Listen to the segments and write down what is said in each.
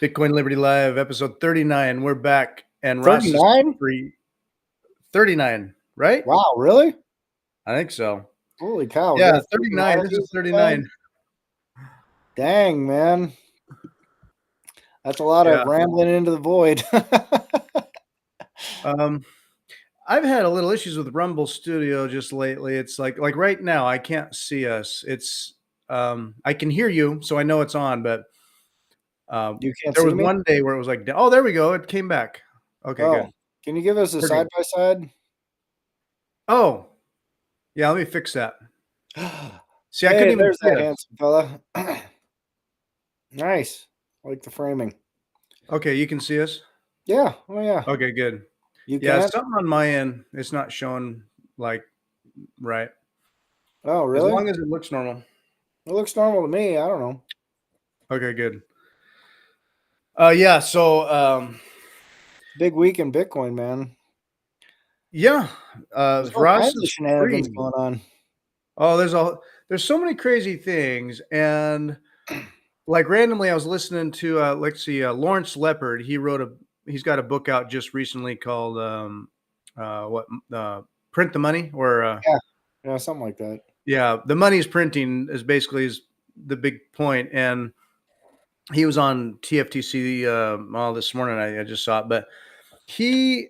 Bitcoin Liberty Live, episode 39. We're back, and Ross is 39? free. 39, right? Wow, really? I think so. Holy cow. Yeah, 39. This is 39. Dang, man. That's a lot of rambling into the void. I've had a little issues with Rumble Studio just lately. It's like right now, I can't see us. It's I can hear you, so I know it's on, but You can't there see was me? one day where it was like, oh, there we go. It came back. Okay, good. Can you give us a We're good. side-by-side? Oh, yeah, let me fix that. See, I Hey, couldn't even there's see that us. handsome fella. Nice. I like the framing. Okay, you can see us? Yeah. Oh, yeah. Okay, good. You Yeah, can? something on my end, it's not showing like right. Oh, As really? long as it looks normal. It looks normal to me. I don't know. Okay, good. Yeah, so Big week in Bitcoin, man. yeah, There's all Ross kinds of is shenanigans free. going on. Oh, there's so many crazy things, and like randomly I was listening to let's see, Lawrence Leopard. He's got a book out just recently called what Print the Money, or Yeah. Yeah, something like that. yeah, the money's printing is basically is the big point. And he was on TFTC this morning. I just saw it, but he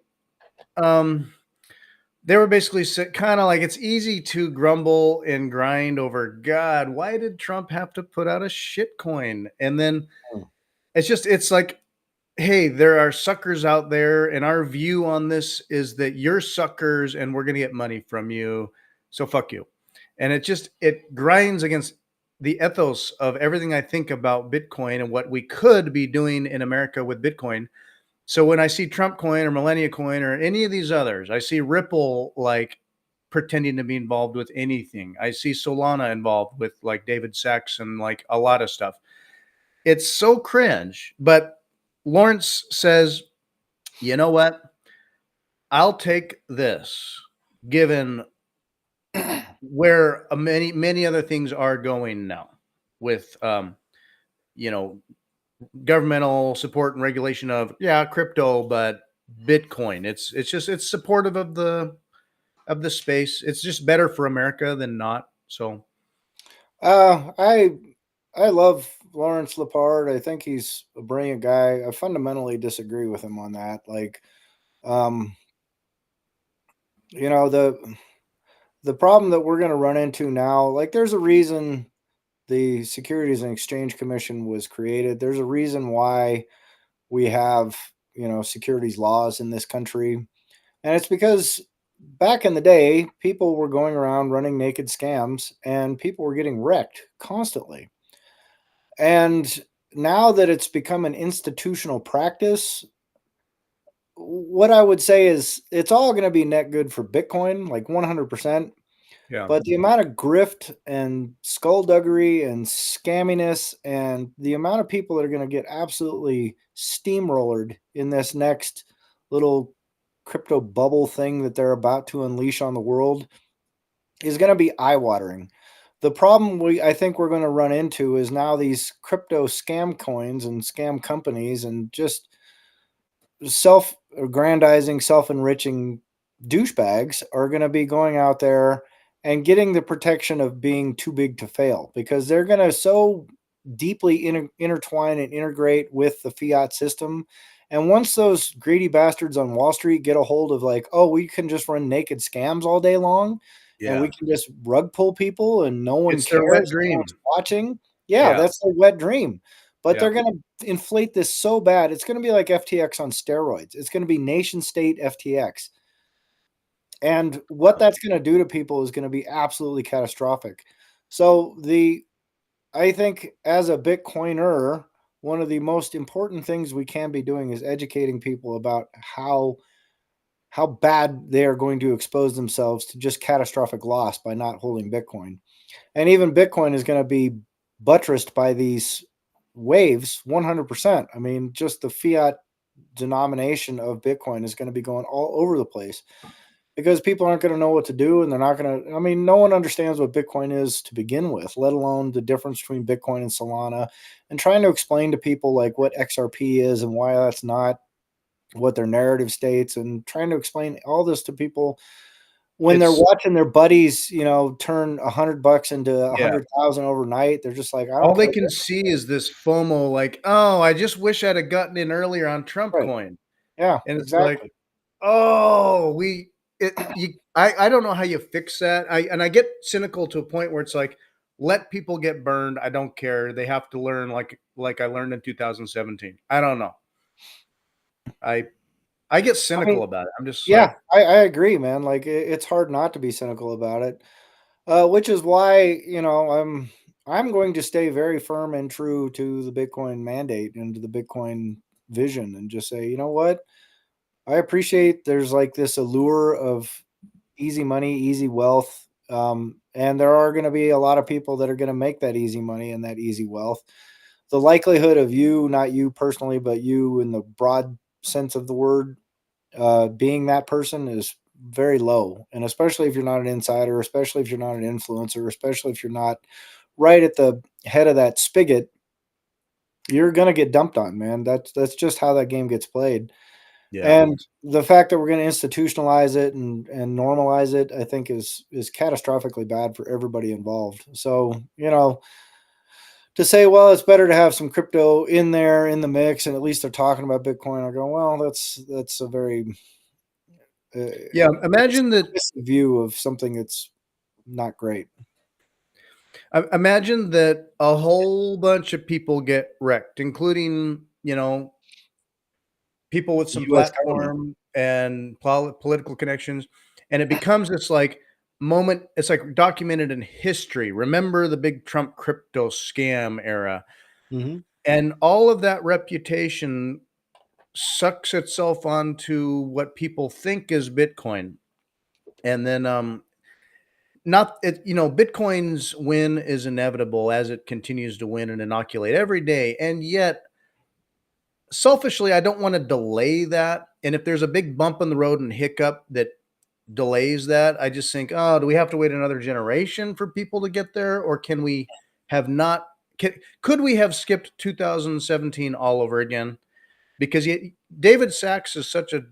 they were basically kind of like, it's easy to grumble and grind over, God, why did Trump have to put out a shit coin? And then Hmm. it's like, hey, there are suckers out there, and our view on this is that you're suckers and we're going to get money from you. So fuck you. And it grinds against the ethos of everything I think about Bitcoin and what we could be doing in America with Bitcoin. So when I see Trump coin or Millennia coin or any of these others, I see Ripple like pretending to be involved with anything. I see Solana involved with like David Sachs and like a lot of stuff. It's so cringe. But Lawrence says, you know what? I'll take this, given where many other things are going now with you know, governmental support and regulation of crypto, but Bitcoin. It's supportive of the space. It's just better for America than not. So I love Lawrence Lepard. I think he's a brilliant guy. I fundamentally disagree with him on that. Like, um, you know, the problem that we're going to run into now, like, there's a reason the Securities and Exchange Commission was created. There's a reason why we have, securities laws in this country. And it's because back in the day, people were going around running naked scams and people were getting wrecked constantly. And now that it's become an institutional practice, what I would say is it's all going to be net good for Bitcoin, like 100%. yeah, But the amount of grift and skullduggery and scamminess and the amount of people that are going to get absolutely steamrollered in this next little crypto bubble thing that they're about to unleash on the world is going to be eye-watering. The problem I think we're going to run into is now these crypto scam coins and scam companies and just self-aggrandizing, self-enriching douchebags are going to be going out there and getting the protection of being too big to fail, because they're going to so deeply intertwine and integrate with the fiat system. And once those greedy bastards on Wall Street get a hold of, like, oh, we can just run naked scams all day long and yeah. we can just rug pull people and no one It's their wet cares, no dream. one's watching. Yeah, Yeah, that's their wet dream. But yeah. they're going to inflate this so bad. It's going to be like FTX on steroids. It's going to be nation state FTX. And what that's going to do to people is going to be absolutely catastrophic. So I think as a Bitcoiner, one of the most important things we can be doing is educating people about how bad they are going to expose themselves to just catastrophic loss by not holding Bitcoin. And even Bitcoin is going to be buttressed by these waves 100%. I mean, just the fiat denomination of Bitcoin is going to be going all over the place. because people aren't going to know what to do, and they're not going to. I mean, no one understands what Bitcoin is to begin with, let alone the difference between Bitcoin and Solana. And trying to explain to people like what XRP is and why that's not what their narrative states, and trying to explain all this to people when they're It's watching their buddies, turn $100 into a yeah. 100,000 overnight. They're just like, I All don't they care. can see is this FOMO, like, "Oh, I just wish I'd have gotten in earlier on Trump Right? coin." Yeah, And it's like, exactly. "Oh, we it you I don't know how you fix that." I get cynical to a point where it's like, "Let people get burned, I don't care. They have to learn like I learned in 2017." I don't know. I I get I mean, cynical about it. I'm just yeah, like, I agree, man. Like it's hard not to be cynical about it. Which is why, I'm going to stay very firm and true to the Bitcoin mandate and to the Bitcoin vision, and just say, you know what? I appreciate there's like this allure of easy money, easy wealth. And there are going to be a lot of people that are going to make that easy money and that easy wealth. The likelihood of you, not you personally, but you in the broad sense of the word, being that person is very low. And especially if you're not an insider, especially if you're not an influencer, especially if you're not right at the head of that spigot, you're going to get dumped on, man. That's just how that game gets played. yeah. And the fact that we're going to institutionalize it and normalize it, I think is catastrophically bad for everybody involved. So, to say, well, it's better to have some crypto in there in the mix, and at least they're talking about Bitcoin. I go, well, that's a very Yeah, it's imagine that a view of something that's not great. imagine that a whole bunch of people get wrecked, including, people with The some U.S. government. platform and political connections, and it becomes this like moment. It's like documented in history. Remember the big Trump crypto scam era, Hmm. and all of that reputation sucks itself onto what people think is Bitcoin, and then not it. Bitcoin's win is inevitable as it continues to win and inoculate every day, and yet selfishly, I don't want to delay that. And if there's a big bump in the road and hiccup that delays that, I just think, oh, do we have to wait another generation for people to get there? Or can we have not, could we have skipped 2017 all over again? Because David Sachs is such a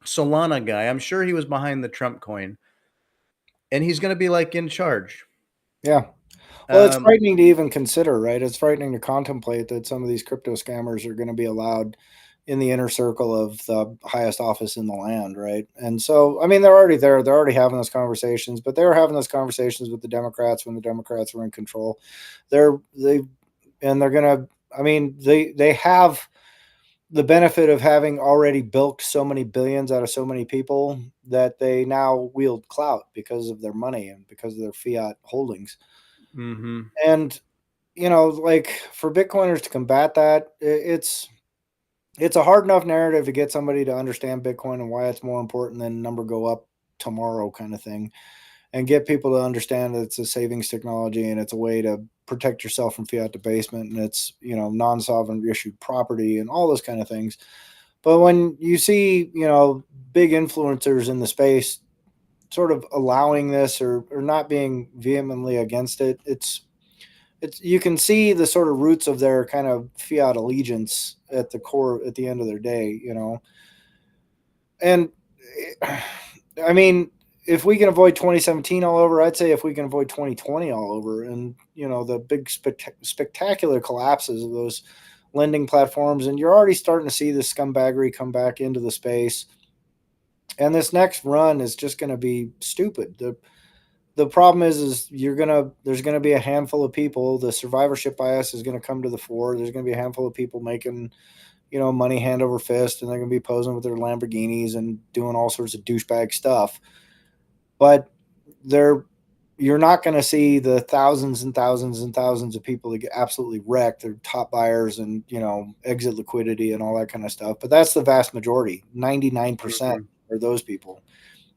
Solana guy. I'm sure he was behind the Trump coin and he's going to be like in charge. Yeah. Well, it's Um, frightening to even consider, right? It's frightening to contemplate that some of these crypto scammers are going to be allowed in the inner circle of the highest office in the land, right? And so, I mean, they're already there. They're already having those conversations, but they were having those conversations with the Democrats when the Democrats were in control. They and they're gonna. I mean, they have the benefit of having already bilked so many billions out of so many people that they now wield clout because of their money and because of their fiat holdings. mhm. And like for Bitcoiners to combat that, it's a hard enough narrative to get somebody to understand Bitcoin and why it's more important than number go up tomorrow kind of thing, and get people to understand that it's a savings technology and it's a way to protect yourself from fiat debasement, and it's non-sovereign issued property and all those kind of things. But when you see big influencers in the space sort of allowing this, or not being vehemently against it, it's you can see the sort of roots of their kind of fiat allegiance at the core at the end of their day, and I mean, if we can avoid 2017 all over, I'd say if we can avoid 2020 all over, and the big spectacular collapses of those lending platforms, and you're already starting to see the scumbaggery come back into the space, and this next run is just going to be stupid. The problem is there's gonna be a handful of people. The survivorship bias is gonna come to the fore. There's gonna be a handful of people making money hand over fist, and they're gonna be posing with their Lamborghinis and doing all sorts of douchebag stuff. But they're you're not going to see the thousands and thousands and thousands of people that get absolutely wrecked. They're top buyers and exit liquidity and all that kind of stuff. But that's the vast majority. 99% Mhm. are those people.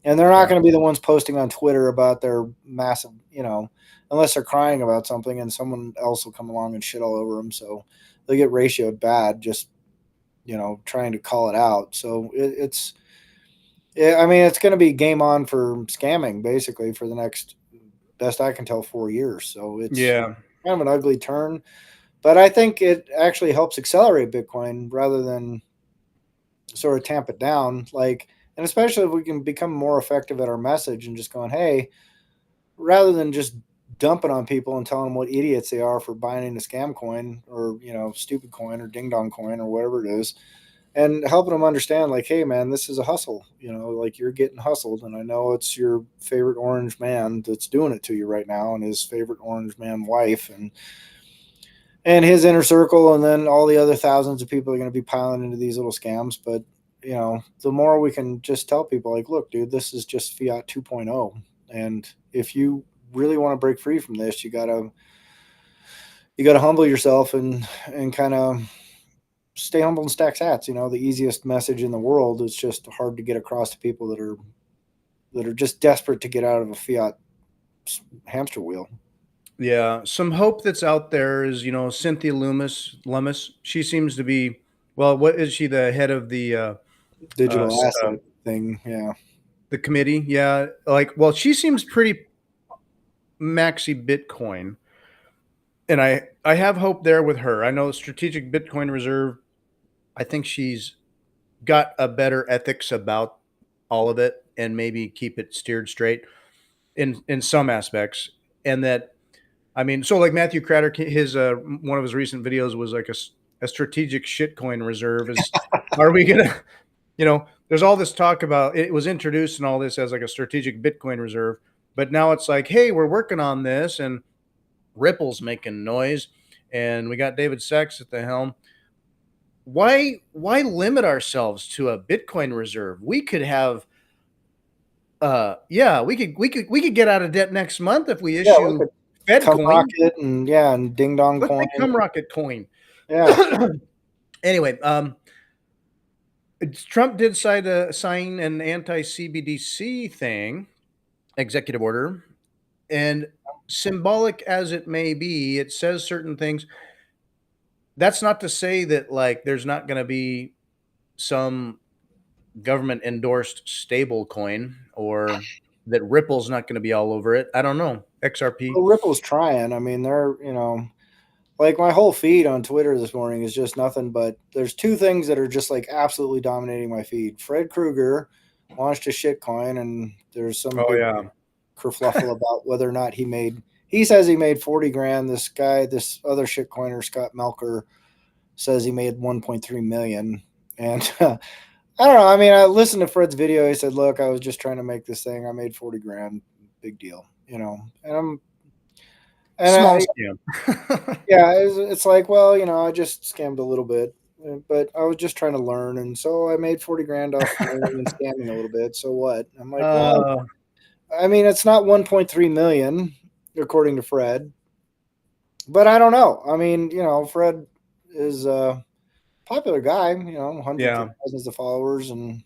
And they're not Yeah. going to be the ones posting on Twitter about their massive, unless they're crying about something, and someone else will come along and shit all over them. So they get ratioed bad just, trying to call it out. So it's Yeah, I mean, it's going to be game on for scamming basically for the next, best I can tell, 4 years. So it's Yeah. kind of an ugly turn, but I think it actually helps accelerate Bitcoin rather than sort of tamp it down. Like, and especially if we can become more effective at our message and just going, hey, rather than just dumping on people and telling them what idiots they are for buying a scam coin or, stupid coin or ding dong coin or whatever it is, and helping them understand, like, hey man, this is a hustle, like you're getting hustled, and I know it's your favorite orange man that's doing it to you right now, and his favorite orange man wife, and his inner circle, and then all the other thousands of people are going to be piling into these little scams. But the more we can just tell people, like, look dude, this is just fiat 2.0, and if you really want to break free from this, you gotta humble yourself and kind of stay humble and stack sats. The easiest message in the world is just hard to get across to people that are just desperate to get out of a fiat hamster wheel. Yeah, some hope that's out there is, Cynthia Lummis. She seems to be, well, what is she, the head of uh, Digital s- uh asset thing, yeah. the committee? Yeah, like, well, she seems pretty maxi Bitcoin, and I have hope there with her. I know Strategic Bitcoin Reserve. I think she's got a better ethics about all of it, and maybe keep it steered straight in some aspects, and that, I mean, so like Matthew Craddock, his one of his recent videos was like a strategic shitcoin reserve. Is, are we gonna, there's all this talk about, it was introduced and all this as like a strategic Bitcoin reserve, but now it's like, hey, we're working on this, and Ripple's making noise, and we got David Sachs at the helm. Why limit ourselves to a Bitcoin reserve? We could have, yeah, we could get out of debt next month if we Yeah, we issue could Fed come coin. rocket, and yeah, and ding dong Let's coin. make Cum Rocket coin. Yeah. Anyway, Trump did sign an anti CBDC thing, executive order, and symbolic as it may be, it says certain things. That's not to say that like there's not going to be some government endorsed stable coin, or that Ripple's not going to be all over it. I don't know. XRP. Well, Ripple's trying. I mean, they're, like my whole feed on Twitter this morning is just nothing but, there's two things that are just like absolutely dominating my feed. Fred Krueger launched a shitcoin, and there's some Oh big yeah. kerfluffle about whether or not he says he made 40 grand. This other shitcoiner, Scott Melker, says he made 1.3 million. And I don't know. I mean, I listened to Fred's video. He said, look, I was just trying to make this thing. I made 40 grand. Big deal, and and Small I, scam. yeah, it's like, well, I just scammed a little bit, but I was just trying to learn. And so I made 40 grand off learning and scamming a little bit. So what? I'm like, well, uh, I mean, it's not 1.3 million, according to Fred, but I don't know. I mean, Fred is a popular guy, hundreds of yeah. thousands of followers, and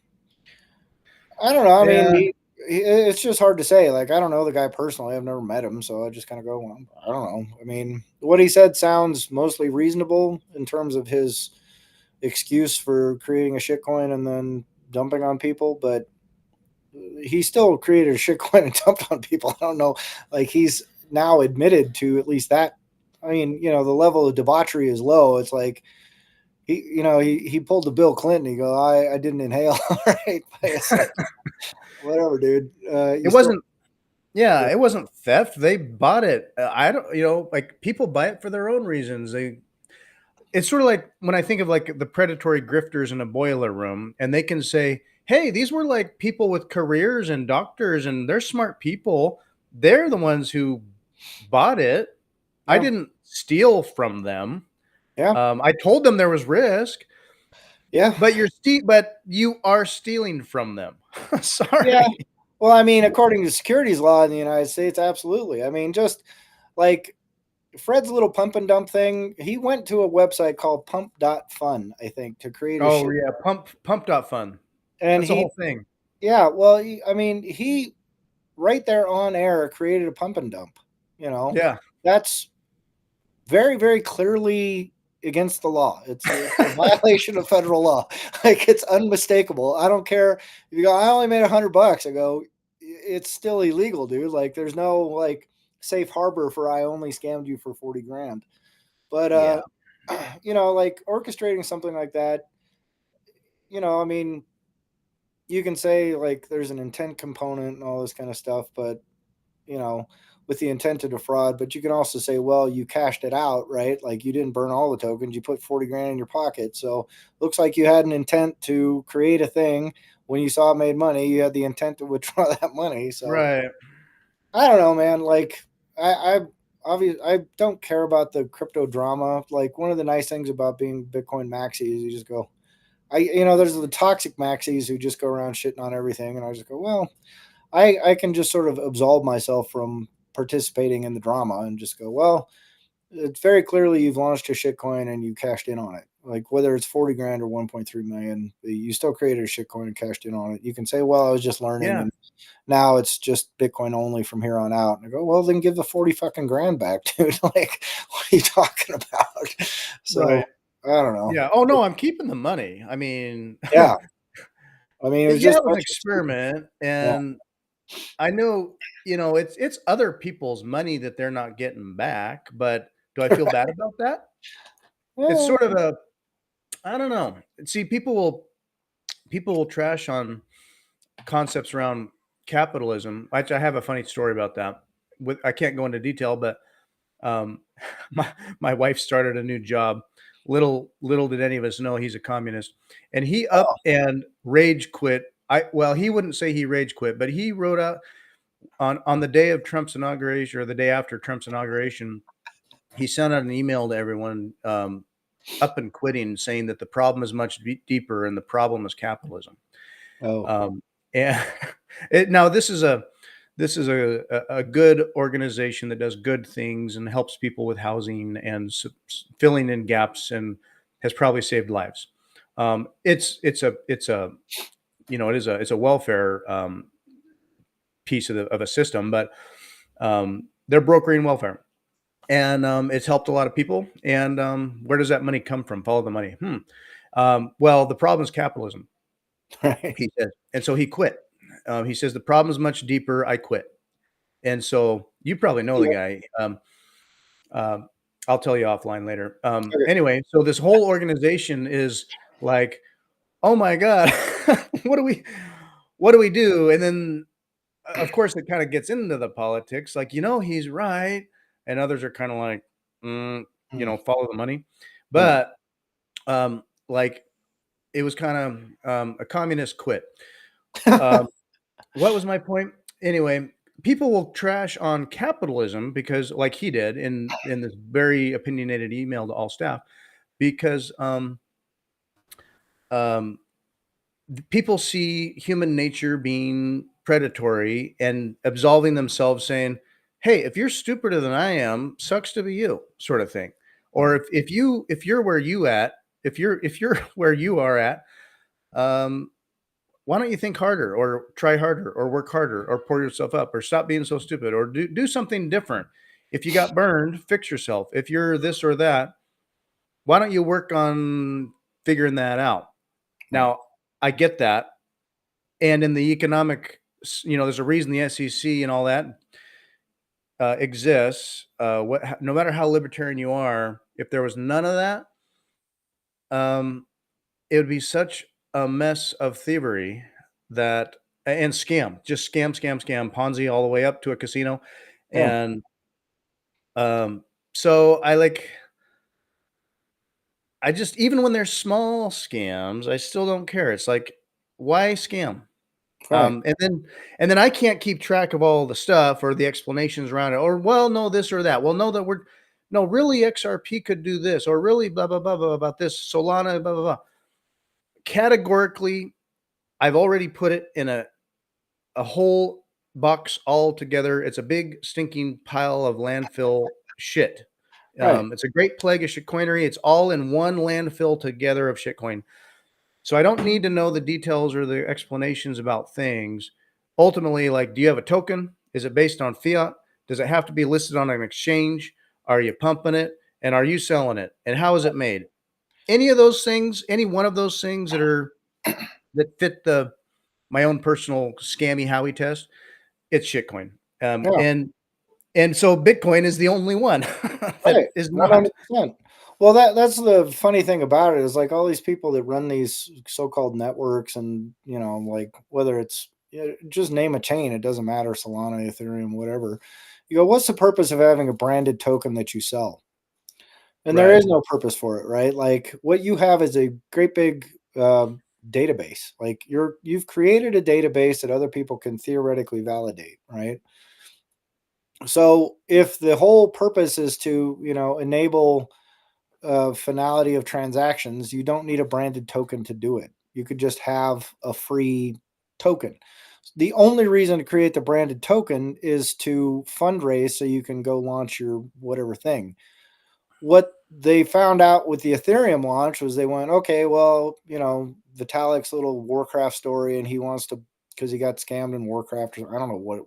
I don't know. I mean, Yeah. it's just hard to say. Like, I don't know the guy personally. I've never met him, so I just kind of go, well, I don't know. I mean, what he said sounds mostly reasonable in terms of his excuse for creating a shitcoin and then dumping on people, but he still created a shitcoin and dumped on people. I don't know. Like, he's now admitted to at least that. I mean, the level of debauchery is low. It's like he pulled the Bill Clinton. He go, I didn't inhale. All right, but it's like, whatever, dude. It You still, wasn't, yeah, it wasn't theft. They bought it. I don't, like people buy it for their own reasons. It's sort of like when I think of like the predatory grifters in a boiler room, and they can say, hey, these were like people with careers and doctors, and they're smart people. They're the ones who bought it. I yeah, didn't steal from them. yeah, I told them there was risk, yeah, but you are stealing from them. yeah. Sorry. Well, I mean, according to securities law in the United States, absolutely. I mean, just like Fred's little pump and dump thing, he went to a website called pump.fun, I think, to create a Oh shit. yeah, pump.fun. And That's the whole thing. yeah, well, I mean, he right there on air created a pump and dump. You know, Yeah. that's very, very clearly against the law. It's a violation of federal law. Like it's unmistakable. I don't care if you go, I only made $100. I go, it's still illegal, dude. Like there's no like safe harbor for I only scammed you for 40 grand. But Yeah. like orchestrating something like that, I mean, you can say like there's an intent component and all this kind of stuff, but you know, with the intent to defraud. But you can also say, well, you cashed it out, right? Like you didn't burn all the tokens, you put 40 grand in your pocket. So looks like you had an intent to create a thing. When you saw it made money, you had the intent to withdraw that money. So Right. I don't know, man. Like I obviously I don't care about the crypto drama. Like one of the nice things about being Bitcoin maxi is you just go, there's the toxic maxis who just go around shitting on everything, and I just go, well, I can just sort of absolve myself from participating in the drama and just go, well, it's very clearly you've launched a shitcoin and you cashed in on it. Like whether it's 40 grand or 1.3 million, you still created a shitcoin and cashed in on it. You can say, well, I was just learning Yeah. and now it's just Bitcoin only from here on out. And I go, well, then give the 40 fucking grand back, dude. Like, what are you talking about? So Right. I don't know. Yeah. Oh no, I'm keeping the money. I mean, Yeah. I mean, it was yeah, just it a was an bunch of stupid. experiment, Yeah. and I know, it's other people's money that they're not getting back, but do I feel bad about that? It's Yeah. sort of a I don't know. See, people will trash on concepts around capitalism. I have a funny story about that. I can't go into detail, but um, my wife started a new job. Little did any of us know he's a communist, and he Oh, up and rage quit. Well, he wouldn't say he rage quit, but he wrote out on the day of Trump's inauguration or the day after Trump's inauguration. He sent out an email to everyone, up and quitting, saying that the problem is much deeper, and the problem is capitalism. oh, Um, and now this is a good organization that does good things and helps people with housing and filling in gaps and has probably saved lives. It's a it's a welfare piece of a system, but they're brokering welfare, and it's helped a lot of people. And where does that money come from? Follow the money. Well, the problem is capitalism, right. he said, and so he quit. He says the problem is much deeper. I quit. And so you probably know the Yeah. guy. Um, I'll tell you offline later. Okay. Anyway, so this whole organization is like, oh my god, what do we what do we do? And then of course it kind of gets into the politics, like he's right, and others are kind of like, Mm, follow the money, yeah. but like it was kind of a communist quit. Um, what was my point? Anyway, people will trash on capitalism because, like he did in this very opinionated email to all staff, because um, people see human nature being predatory and absolving themselves, saying, "Hey, if you're stupider than I am, sucks to be you," sort of thing. Or if you're where you at, if you're where you are at, um, why don't you think harder or try harder or work harder or pour yourself up or stop being so stupid or do something different? If you got burned, fix yourself. If you're this or that, why don't you work on figuring that out? Right. Now, I get that. And in the economic, there's a reason the SEC and all that exists. No matter how libertarian you are, if there was none of that, um, it would be such a mess of thievery that and scam, just scam, scam, scam, Ponzi all the way up to a casino. Yeah. And um, so I just even when there's small scams, I still don't care. It's like, why scam? Right. And then I can't keep track of all the stuff or the explanations around it, or well, no, this or that. Well, no, no, really, XRP could do this, or really, blah blah blah blah about this Solana, blah blah blah. Categorically, I've already put it in a whole box all together. It's a big stinking pile of landfill shit. Right. It's a great plague of shitcoinery. It's all in one landfill together of shitcoin. So I don't need to know the details or the explanations about things. Ultimately, like, do you have a token? Is it based on fiat? Does it have to be listed on an exchange? Are you pumping it? And are you selling it? And how is it made? Any of those things, any one of those things that fit the my own personal scammy Howie test, it's shitcoin. Yeah, And so Bitcoin is the only one that right, is not. 100%. Well, that's the funny thing about it is like all these people that run these so-called networks and, like whether it's just name a chain, it doesn't matter, Solana, Ethereum, whatever. You go, what's the purpose of having a branded token that you sell? And there Right. is no purpose for it, right? Like what you have is a great big database. Like you've created a database that other people can theoretically validate, right? So if the whole purpose is to, enable finality of transactions, you don't need a branded token to do it. You could just have a free token. The only reason to create the branded token is to fundraise so you can go launch your whatever thing. What they found out with the Ethereum launch was they went, okay, well, Vitalik's little Warcraft story, and he wants to because he got scammed in Warcraft. Or I don't know what,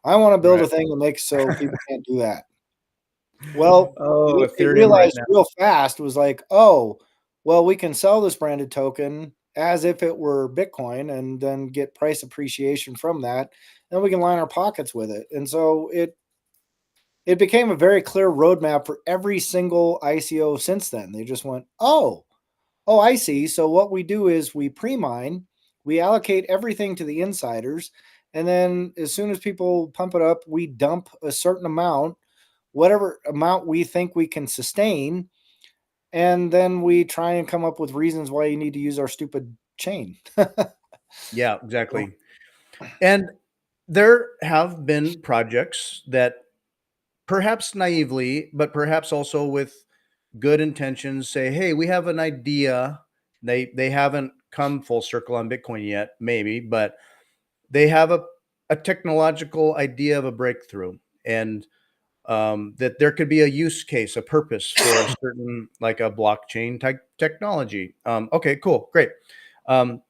I want to build Right. a thing that makes so people can't do that. Well, Oh, what they Ethereum right realized now. real fast was like, oh, well, we can sell this branded token as if it were Bitcoin and then get price appreciation from that. Then we can line our pockets with it. And so it became a very clear roadmap for every single ICO since then. They just went, oh, I see. So what we do is we pre-mine, we allocate everything to the insiders, and then as soon as people pump it up, we dump a certain amount, whatever amount we think we can sustain, and then we try and come up with reasons why you need to use our stupid chain. Yeah, exactly. And there have been projects that perhaps naively, but perhaps also with good intentions say, "Hey, we have an idea." They haven't come full circle on Bitcoin yet, maybe, but they have a technological idea of a breakthrough, and that there could be a use case, a purpose for a certain, like a blockchain type technology. Okay, cool, great. Um,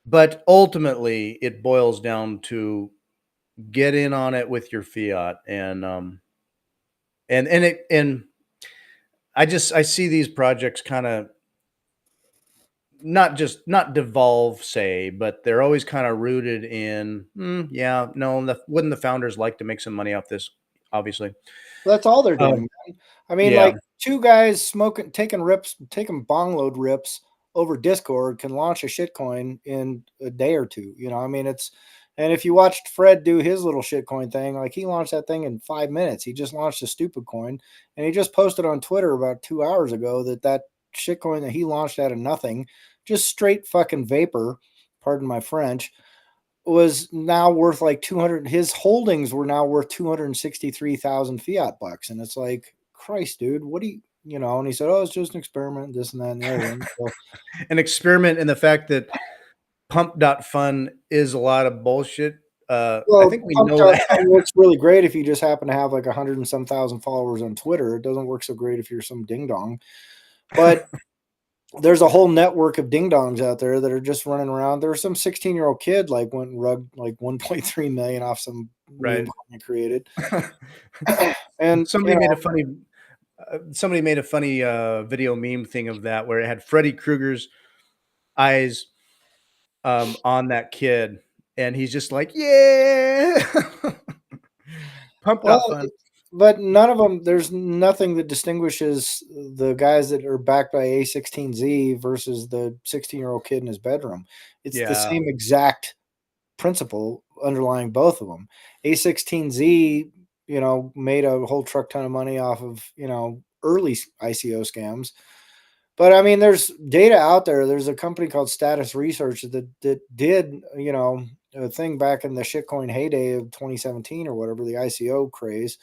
but ultimately, it boils down to get in on it with your fiat, and I see these projects kind of not devolve, say, but they're always kind of rooted in, yeah, no, wouldn't the founders like to make some money off this? Obviously, That's all they're doing, um, man. I mean, yeah, like two guys smoking, taking bong load rips over Discord can launch a shitcoin in a day or two. I mean, and if you watched Fred do his little shitcoin thing, like he launched that thing in 5 minutes. He just launched a stupid coin, and he just posted on Twitter about 2 hours ago that shitcoin that he launched out of nothing, just straight fucking vapor. Pardon my French, was now worth like 200. His holdings were now worth 263,000 fiat bucks. And it's like, Christ, dude, what do and he said, oh, it's just an experiment, this and that and the other thing. So, an experiment in the fact that pump.fun is a lot of bullshit. I well, think we know that. pump.fun works really great if you just happen to have like 100 and some thousand followers on Twitter. It doesn't work so great if you're some ding dong. But there's a whole network of ding dongs out there that are just running around. There's some 16-year-old kid like went and rugged like 1.3 million off some meme Right. I created. And somebody made a funny somebody made a funny video meme thing of that where it had Freddy Krueger's eyes on that kid, and he's just like, yeah. well, Pump.fun. but none of them. There's nothing that distinguishes the guys that are backed by A16Z versus the 16-year-old kid in his bedroom. It's the Yeah. same exact principle underlying both of them. A16Z, made a whole truck ton of money off of early ICO scams. But I mean, there's data out there. There's a company called Status Research that did a thing back in the shitcoin heyday of 2017 or whatever, the ICO craze,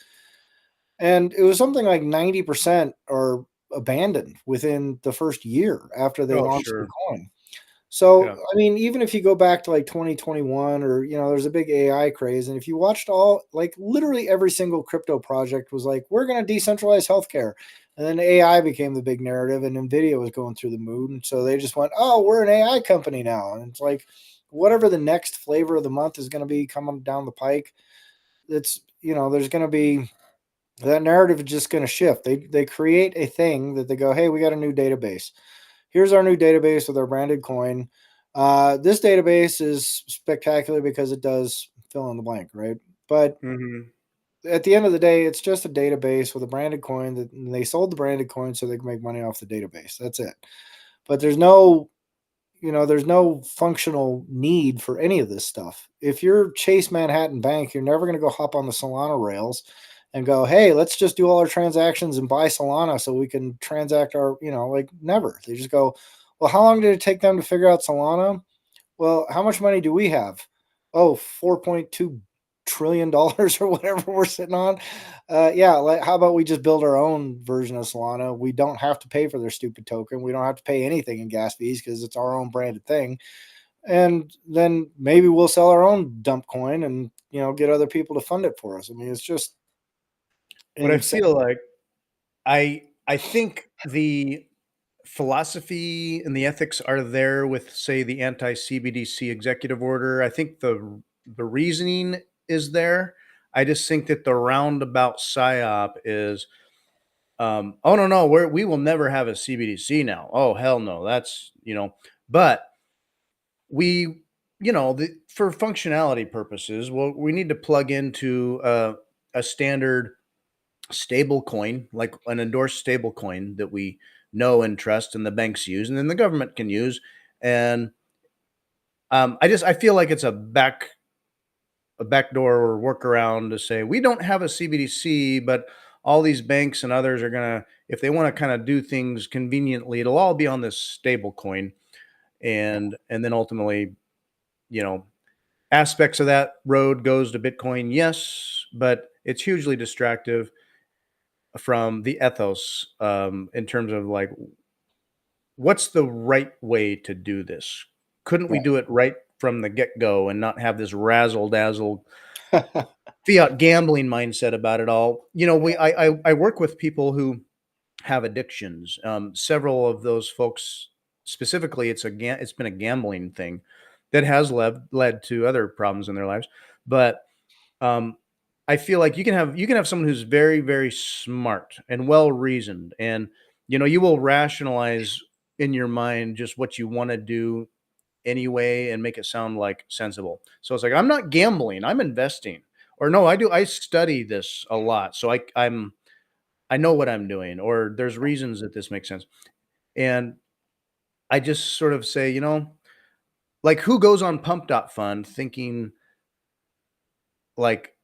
and it was something like 90% are abandoned within the first year after they Oh, launched the sure. coin. So, Yeah. I mean, even if you go back to like 2021 or, there's a big AI craze. And if you watched like literally every single crypto project was like, we're going to decentralize healthcare. And then AI became the big narrative and NVIDIA was going through the moon. So they just went, oh, we're an AI company now. And it's like, whatever the next flavor of the month is going to be coming down the pike, there's going to be that narrative is just going to shift. They create a thing that they go, hey, we got a new database. Here's our new database with our branded coin. This database is spectacular because it does fill in the blank, right? But Mhm. at the end of the day, it's just a database with a branded coin that they sold the branded coin so they can make money off the database. That's it. But there's no functional need for any of this stuff. If you're Chase Manhattan Bank, you're never going to go hop on the Solana rails and go, hey, let's just do all our transactions and buy Solana so we can transact our, like never. They just go, well, how long did it take them to figure out Solana? Well, how much money do we have? Oh, $4.2 trillion or whatever we're sitting on. Yeah, how about we just build our own version of Solana? We don't have to pay for their stupid token. We don't have to pay anything in gas fees because it's our own branded thing. And then maybe we'll sell our own dump coin and get other people to fund it for us. I mean, it's just What I insane. feel like I think the philosophy and the ethics are there with, say, the anti-CBDC executive order. I think the reasoning is there. I just think that the roundabout psyop is, oh no, we will never have a CBDC now. Oh hell no, that's but we for functionality purposes, well, we need to plug into a standard stable coin, like an endorsed stable coin that we know and trust and the banks use and then the government can use. And I feel like it's a backdoor or workaround to say we don't have a CBDC, but all these banks and others are gonna, if they want to kind of do things conveniently, it'll all be on this stable coin. And then ultimately, you know, aspects of that road goes to Bitcoin, yes, but it's hugely distractive from the ethos, in terms of like, what's the right way to do this? Couldn't we do it right from the get go and not have this razzle dazzle Yeah. fiat gambling mindset about it all? I work with people who have addictions. Several of those folks, specifically, it's been a gambling thing that has led to other problems in their lives. But um, I feel like you can have someone who's very, very smart and well reasoned, and you will rationalize in your mind just what you want to do anyway and make it sound like sensible. So it's like, I'm not gambling, I'm investing. Or no, I study this a lot. So I know what I'm doing, or there's reasons that this makes sense. And I just sort of say, like, who goes on pump.fun thinking like,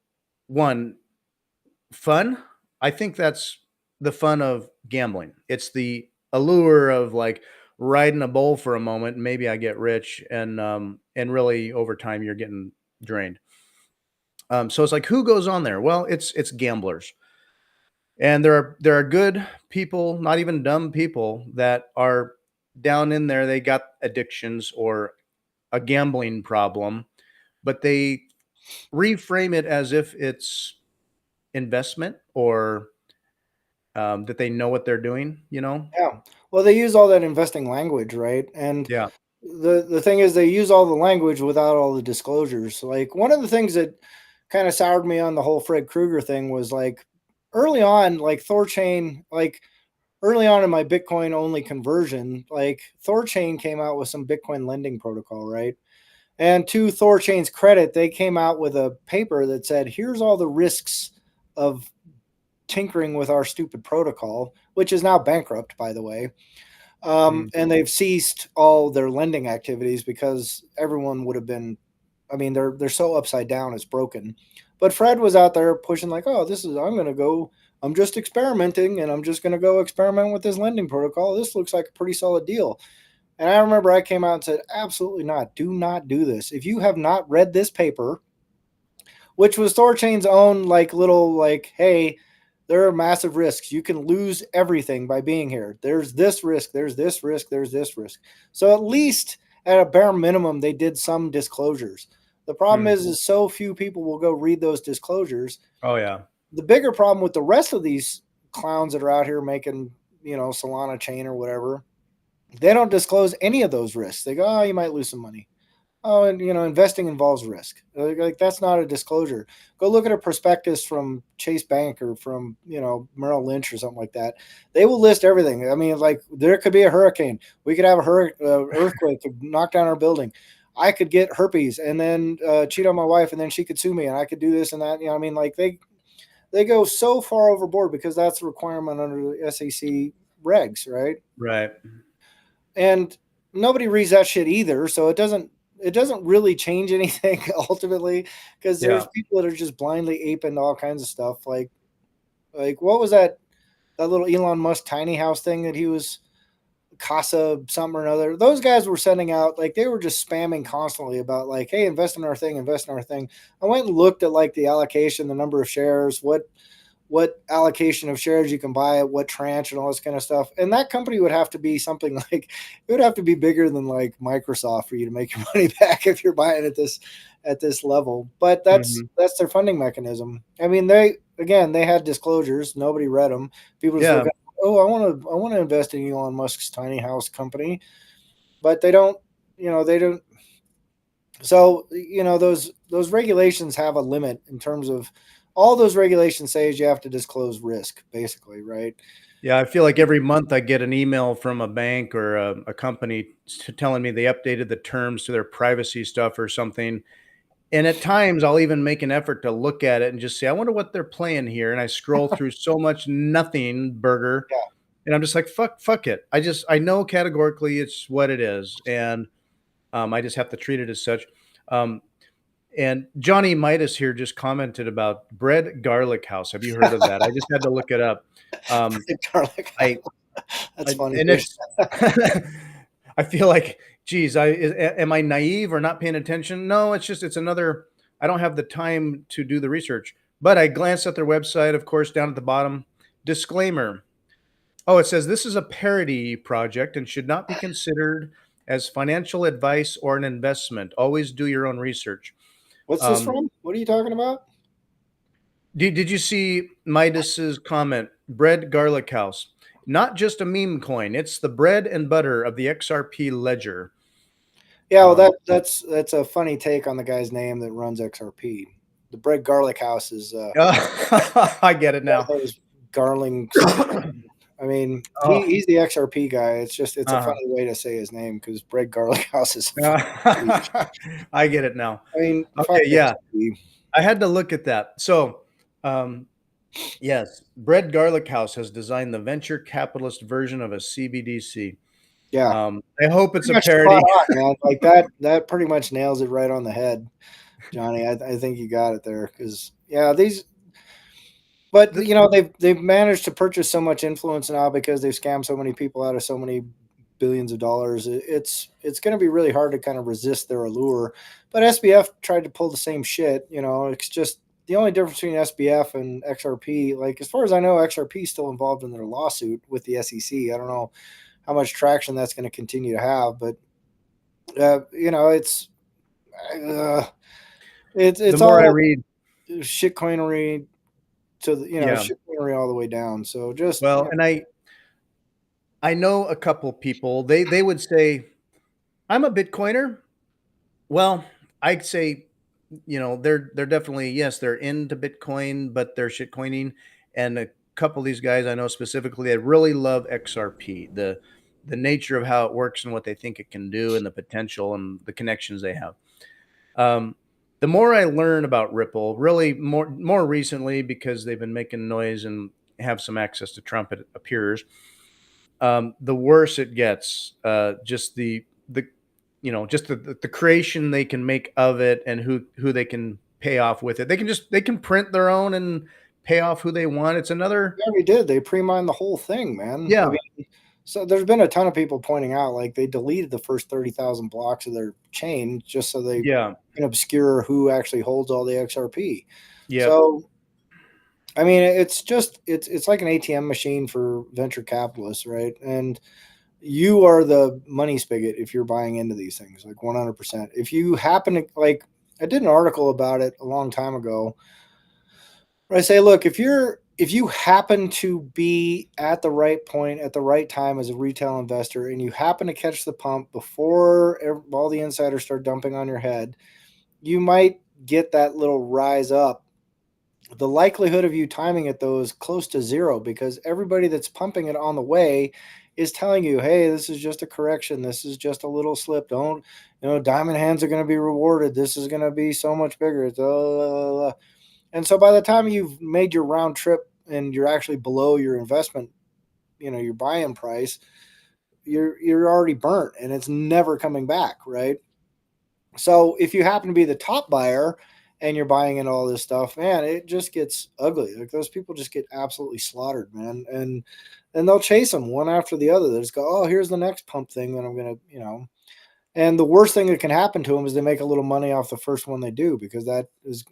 one, fun? I think that's the fun of gambling. It's the allure of like riding a bull for a moment, and maybe I get rich, and really over time you're getting drained. So it's like, who goes on there? Well, it's gamblers. And there are good people, not even dumb people, that are down in there. They got addictions or a gambling problem, but they reframe it as if it's investment, or that they know what they're doing, Yeah. Well, they use all that investing language, right? And Yeah. the thing is, they use all the language without all the disclosures. Like one of the things that kind of soured me on the whole Fred Krueger thing was like early on, like Thorchain, like early on in my Bitcoin only conversion, like Thorchain came out with some Bitcoin lending protocol, right? And to Thorchain's credit, they came out with a paper that said, here's all the risks of tinkering with our stupid protocol, which is now bankrupt, by the way. Mm. And they've ceased all their lending activities because everyone would have been. I mean, they're so upside down, it's broken. But Fred was out there pushing like, oh, this is I'm going to go. I'm just experimenting, and I'm just going to go experiment with this lending protocol. This looks like a pretty solid deal. And I remember I came out and said, absolutely not. Do not do this. If you have not read this paper, which was Thorchain's own like little like, hey, there are massive risks. You can lose everything by being here. There's this risk, there's this risk, there's this risk. So at least at a bare minimum, they did some disclosures. The problem Mm. is so few people will go read those disclosures. Oh yeah. The bigger problem with the rest of these clowns that are out here making, Solana chain or whatever, they don't disclose any of those risks. They go, oh, you might lose some money. oh, and investing involves risk. Like that's not a disclosure. Go look at a prospectus from Chase Bank or from Merrill Lynch or something like that. They will list everything. I mean, like there could be a hurricane. We could have a earthquake could knock down our building. I could get herpes and then cheat on my wife, and then she could sue me, and I could do this and that. I mean, like they go so far overboard because that's a requirement under the SEC regs, right? Right. And nobody reads that shit either, so it doesn't really change anything ultimately, because Yeah. there's people that are just blindly aping all kinds of stuff. Like what was that little Elon Musk tiny house thing that he was Casa something or another? Those guys were sending out, like, they were just spamming constantly about, like, hey, invest in our thing, invest in our thing. I went and looked at, like, the allocation, the number of shares, what allocation of shares you can buy at what tranche and all this kind of stuff. And that company would have to be something like, it would have to be bigger than like Microsoft for you to make your money back if you're buying at this level. But that's Mhm. that's their funding mechanism. I mean, they had disclosures, nobody read them. People just look Yeah. at, oh, I want to invest in Elon Musk's tiny house company, but they don't. So those regulations have a limit in terms of, all those regulations say is you have to disclose risk, basically, right? Yeah, I feel like every month I get an email from a bank or a company telling me they updated the terms to their privacy stuff or something. And at times I'll even make an effort to look at it and just say, I wonder what they're playing here. And I scroll through so much nothing burger. Yeah. And I'm just like, fuck it. I know categorically it's what it is. And I just have to treat it as such. Um, and Johnny Midas here just commented about Bread Garlic House. Have you heard of that? I just had to look it up. Um, Garlic. I That's funny, and dude. it's I feel like, geez, am I naive or not paying attention? No, it's just it's another. I don't have the time to do the research, but I glanced at their website, of course, down at the bottom. Disclaimer. Oh, it says this is a parody project and should not be considered as financial advice or an investment. Always do your own research. What's this Um, from? What are you talking about? did you see Midas's comment? Bread Garlic House. Not just a meme coin, it's the bread and butter of the XRP ledger. Yeah, well, Um, that's a funny take on the guy's name that runs XRP. The Bread Garlic House is I get it now. that was Garling something. I mean, Oh, he's the XRP guy. It's a uh-huh. funny way to say his name because Bread Garlic House is a funny speech. I get it now. I mean, fuck Okay, yeah, XRP. I had to look at that. So, um, yes, Bread Garlic House has designed the venture capitalist version of a CBDC. Yeah, I hope it's pretty a much spot parody. on, man. Like that pretty much nails it right on the head, Johnny. I think you got it there because yeah, but The they've managed to purchase so much influence now because they've scammed so many people out of so many billions of dollars. It's going to be really hard to kind of resist their allure. But SBF tried to pull the same shit. It's just the only difference between SBF and XRP. Like as far as I know, XRP is still involved in their lawsuit with the SEC. I don't know how much traction that's going to continue to have, but uh, the it's more I all read, shitcoinery to yeah. shitcoinery all the way down. So just Well, and I know a couple people. They would say, "I'm a Bitcoiner." Well, I'd say, they're definitely, yes, they're into Bitcoin, but they're shitcoining. And a couple of these guys I know specifically, they really love XRP, the nature of how it works and what they think it can do and the potential and the connections they have. Um, the more I learn about Ripple, really more recently because they've been making noise and have some access to Trump, it appears, the worse it gets. Just the just the creation they can make of it and who they can pay off with it. They can print their own and pay off who they want. It's another. they already did. They pre-mined the whole thing, man. I Yeah, mean, so there's been a ton of people pointing out like they deleted the first 30,000 blocks of their chain just so they yeah, can obscure who actually holds all the XRP. yep. So I mean, it's like an ATM machine for venture capitalists, right? And you are the money spigot if you're buying into these things, like 100%. If you happen to I did an article about it a long time ago where I say, look, if you're if you happen to be at the right point at the right time as a retail investor and you happen to catch the pump before all the insiders start dumping on your head, you might get that little rise up. The likelihood of you timing it though is close to zero because everybody that's pumping it on the way is telling you, hey, this is just a correction, this is just a little slip, don't, diamond hands are going to be rewarded, this is going to be so much bigger. And so by the time you've made your round trip and you're actually below your investment, your buy-in price, you're already burnt and it's never coming back, right? So if you happen to be the top buyer and you're buying in all this stuff, man, it just gets ugly. Like those people just get absolutely slaughtered, man. And they'll chase them one after the other. They just go, oh, here's the next pump thing that I'm gonna. And the worst thing that can happen to them is they make a little money off the first one they do because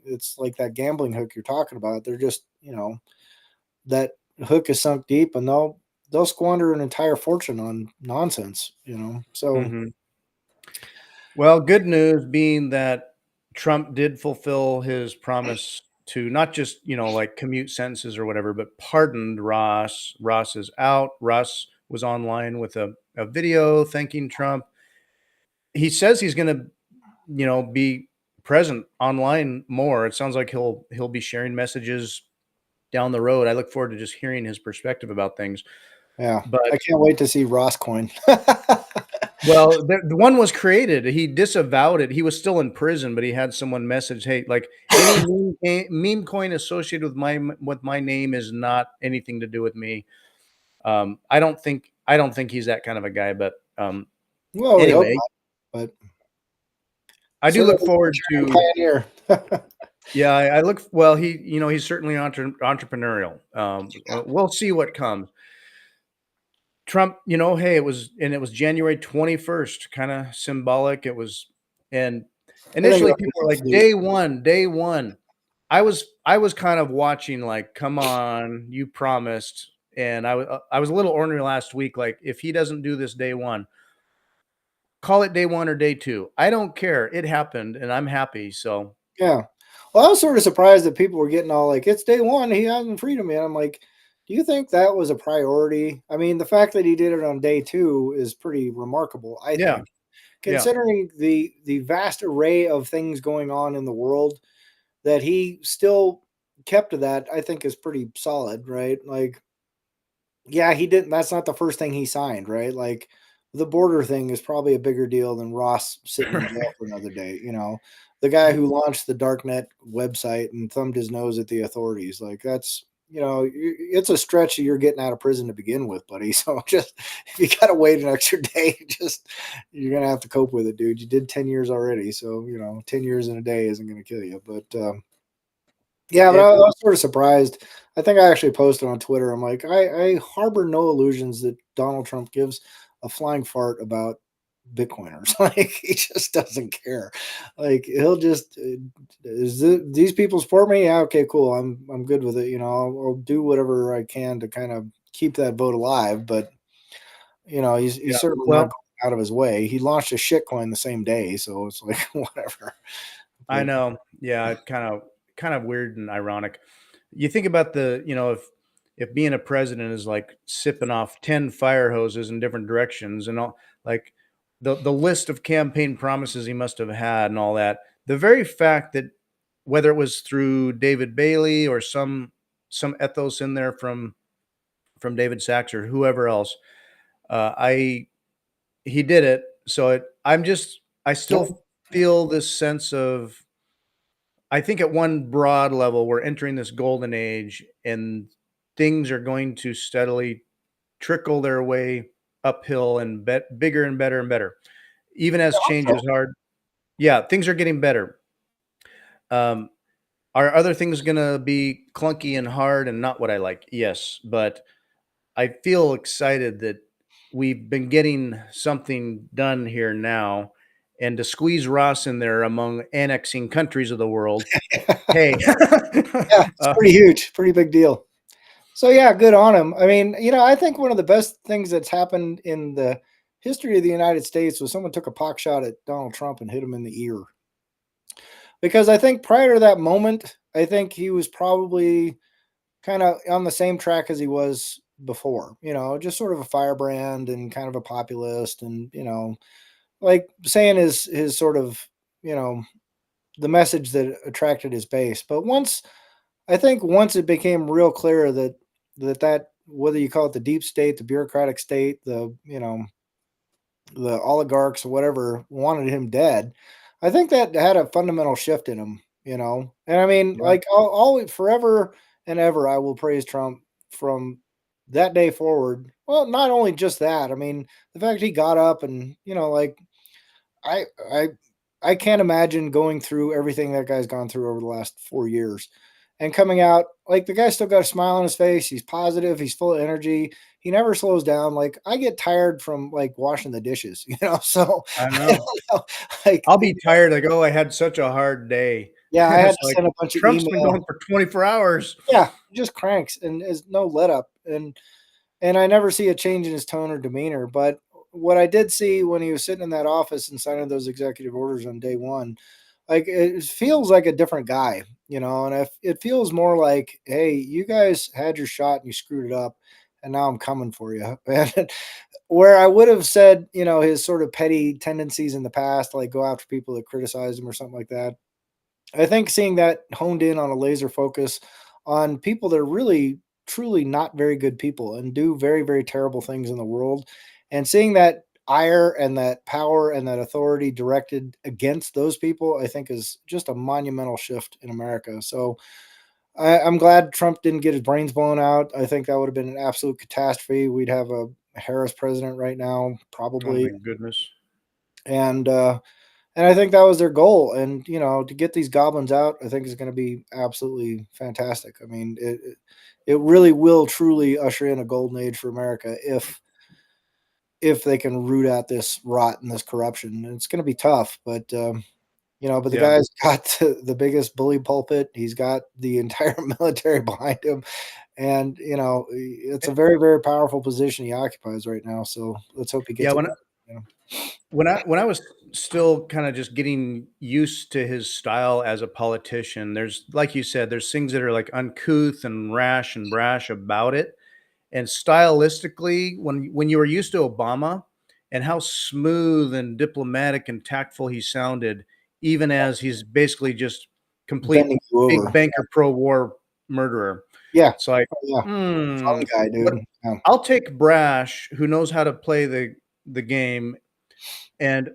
it's like that gambling hook you're talking about. They're just that hook is sunk deep and they'll squander an entire fortune on nonsense. So Mhm. Well, good news being that Trump did fulfill his promise to not just, like commute sentences or whatever, but pardoned Ross. Ross is out. Ross was online with a video thanking Trump. He says he's going to, be present online more. It sounds like he'll be sharing messages down the road. I look forward to just hearing his perspective about things. yeah, But I can't wait to see Ross coin. well, the one was created. He disavowed it. He was still in prison, but he had someone message, "Hey, like any meme coin associated with my name is not anything to do with me." I don't think he's that kind of a guy, but Well, we hope anyway, not, but I do certainly look forward a to. pioneer. Yeah, I look well. He's certainly entrepreneurial. We'll see what comes. Trump, hey, it was January 21st, kind of symbolic. And I think initially it'll people were be like, fleet. day one, day one. I was kind of watching like, come on, you promised. And I was a little ornery last week. Like, if he doesn't do this day one, call it day one or day two. I don't care. It happened and I'm happy. So Yeah. Well, I was sort of surprised that people were getting all like, it's day one, he hasn't freedom yet. I'm like, do you think that was a priority? I mean, the fact that he did it on day two is pretty remarkable, I yeah, think, yeah. considering the vast array of things going on in the world that he still kept to that, I think is pretty solid, right? Like, yeah, he didn't. That's not the first thing he signed, right? Like the border thing is probably a bigger deal than Ross sitting in jail for another day. The guy who launched the darknet website and thumbed his nose at the authorities, like that's it's a stretch you're getting out of prison to begin with, buddy. So just if you got to wait an extra day, just you're gonna have to cope with it, dude. You did 10 years already, so 10 years in a day isn't gonna kill you, but. Yeah, but I It was sort of surprised. I think I actually posted on Twitter. I'm like, I harbor no illusions that Donald Trump gives a flying fart about Bitcoiners. Like he just doesn't care. Like he'll just these people support me. Yeah, okay, cool. I'm good with it. I'll do whatever I can to kind of keep that vote alive. But he's yeah. certainly not Well, going out of his way. He launched a shitcoin the same day, so it's like whatever. I But know. Yeah, it kind of weird and ironic. You think about if being a president is like sipping off 10 fire hoses in different directions and all, like the list of campaign promises he must have had and all that. The very fact that whether it was through David Bailey or some ethos in there from David Sachs or whoever else, I he did it. So I yeah, still feel this sense of, I think at one broad level, we're entering this golden age and things are going to steadily trickle their way uphill and bigger and better and better. Even as change so is hard. Yeah, things are getting better. Um, are other things going to be clunky and hard and not what I like? Yes, but I feel excited that we've been getting something done here now, and to squeeze Ross in there among annexing countries of the world. Hey, yeah, it's uh, pretty huge, pretty big deal. So yeah, good on him. I mean, I think one of the best things that's happened in the history of the United States was someone took a pock shot at Donald Trump and hit him in the ear. Because I think prior to that moment, I think he was probably kind of on the same track as he was before, just sort of a firebrand and kind of a populist, and like saying his sort of, you know, the message that attracted his base. But once it became real clear that whether you call it the deep state, the bureaucratic state, the oligarchs or whatever wanted him dead, I think that had a fundamental shift in him. And I mean, Yeah, like, I'll always, forever and ever, I will praise Trump from that day forward. Well, not only just that, I mean, the fact he got up and, like, I I I can't imagine going through everything that guy's gone through over the last 4 years and coming out like the guy still got a smile on his face. He's positive, he's full of energy. He never slows down. Like, I get tired from like washing the dishes, so I I know. don't know. Like, I'll be tired, like, "Oh, I had such a hard day." yeah, I And had it's to like, send a bunch of Trump's been email. going for 24 hours. Yeah, he just cranks and is no let up. And I never see a change in his tone or demeanor. But what I did see when he was sitting in that office and signing those executive orders on day one, like, it feels like a different guy, and it feels more like, hey, you guys had your shot and you screwed it up, and now I'm coming for you. And where I would have said, his sort of petty tendencies in the past, like go after people that criticize him or something like that, I think seeing that honed in on a laser focus on people that are really, truly not very good people and do very, very terrible things in the world, and seeing that ire and that power and that authority directed against those people, I think is just a monumental shift in America. So I'm glad Trump didn't get his brains blown out. I think that would have been an absolute catastrophe. We'd have a Harris president right now, Oh probably. my goodness. And I think that was their goal. And, to get these goblins out, I think is going to be absolutely fantastic. I mean, it really will truly usher in a golden age for America if they can root out this rot and this corruption. And it's going to be tough, but the Yeah. guy's got the biggest bully pulpit. He's got the entire military behind him, and it's Eh a very, very powerful position he occupies right now. So let's hope he yeah, gets it done. You know? when I was still kinda just getting used to his style as a politician, there's like you said, there's things that are, like, uncouth and rash and brash about it, and stylistically, when you were used to Obama and how smooth and diplomatic and tactful he sounded, even as he's basically just complete Bending you big over. banker pro-war murderer. Yeah. It's like, Oh, yeah. Fun "Hmm, guy, but dude. Yeah. I'll take brash, who knows how to play the game, and,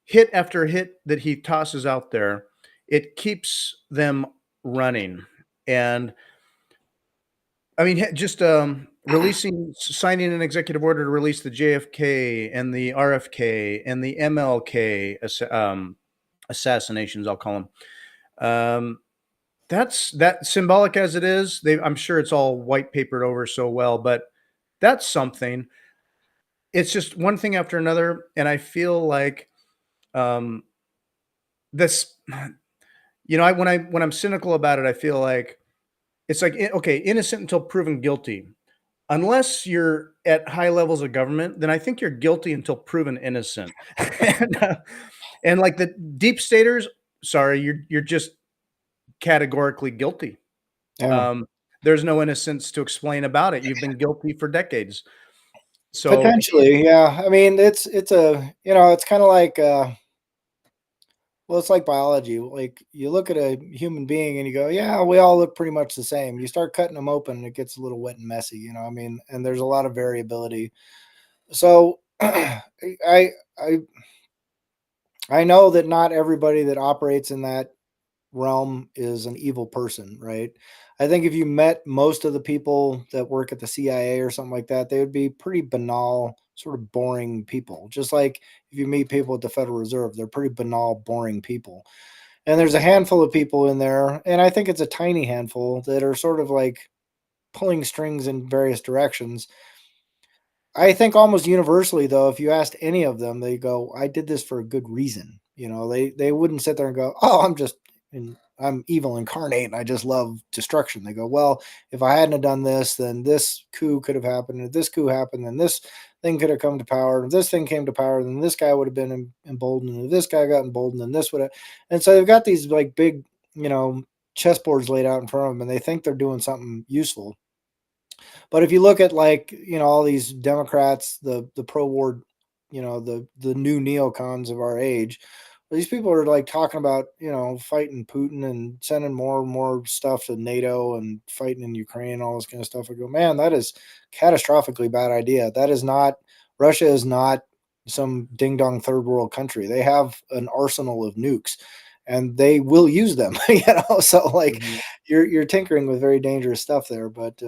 hit after hit that he tosses out there, it keeps them running, and I mean, just, signing an executive order to release the JFK and the RFK and the MLK assassinations, I'll call them. That's that symbolic as it is, I'm sure it's all white papered over so well, but that's something. It's just one thing after another, and I feel like, um, this when I'm cynical about it, I feel like it's like, okay, innocent until proven guilty. Unless you're at high levels of government, then I think you're guilty until proven innocent. And, and like the deep staters, sorry, you're just categorically guilty. Yeah. Um, there's no innocence to explain about it. You've been guilty for decades. So Potentially, yeah. I mean, it's a it's kind of like well, it's like biology. Like, you look at a human being and you go, yeah, we all look pretty much the same. You start cutting them open, and it gets a little wet and messy. I mean, and there's a lot of variability. So I I know that not everybody that operates in that realm is an evil person, right? I think if you met most of the people that work at the CIA or something like that, they would be pretty banal, sort of boring people. Just like if you meet people at the Federal Reserve, they're pretty banal, boring people. And there's a handful of people in there, and I think it's a tiny handful that are sort of like pulling strings in various directions. I think almost universally, though, if you asked any of them, they go, "I did this for a good reason." They wouldn't sit there and go, "Oh, I'm evil incarnate and I just love destruction." They go, "Well, if I hadn't have done this, then this coup could have happened. If this coup happened, then this thing could have come to power. If this thing came to power, then this guy would have been emboldened. If this guy got emboldened, then this would have." And so they've got these like big, you know, chessboards laid out in front of them, and they think they're doing something useful. But if you look at, like, all these Democrats, the pro war, the new neocons of our age, these people are like talking about, fighting Putin and sending more and more stuff to NATO and fighting in Ukraine, all this kind of stuff. I go, man, that is catastrophically bad idea. That is not Russia is not some ding dong third world country. They have an arsenal of nukes and they will use them, So like Mhm. you're tinkering with very dangerous stuff there. But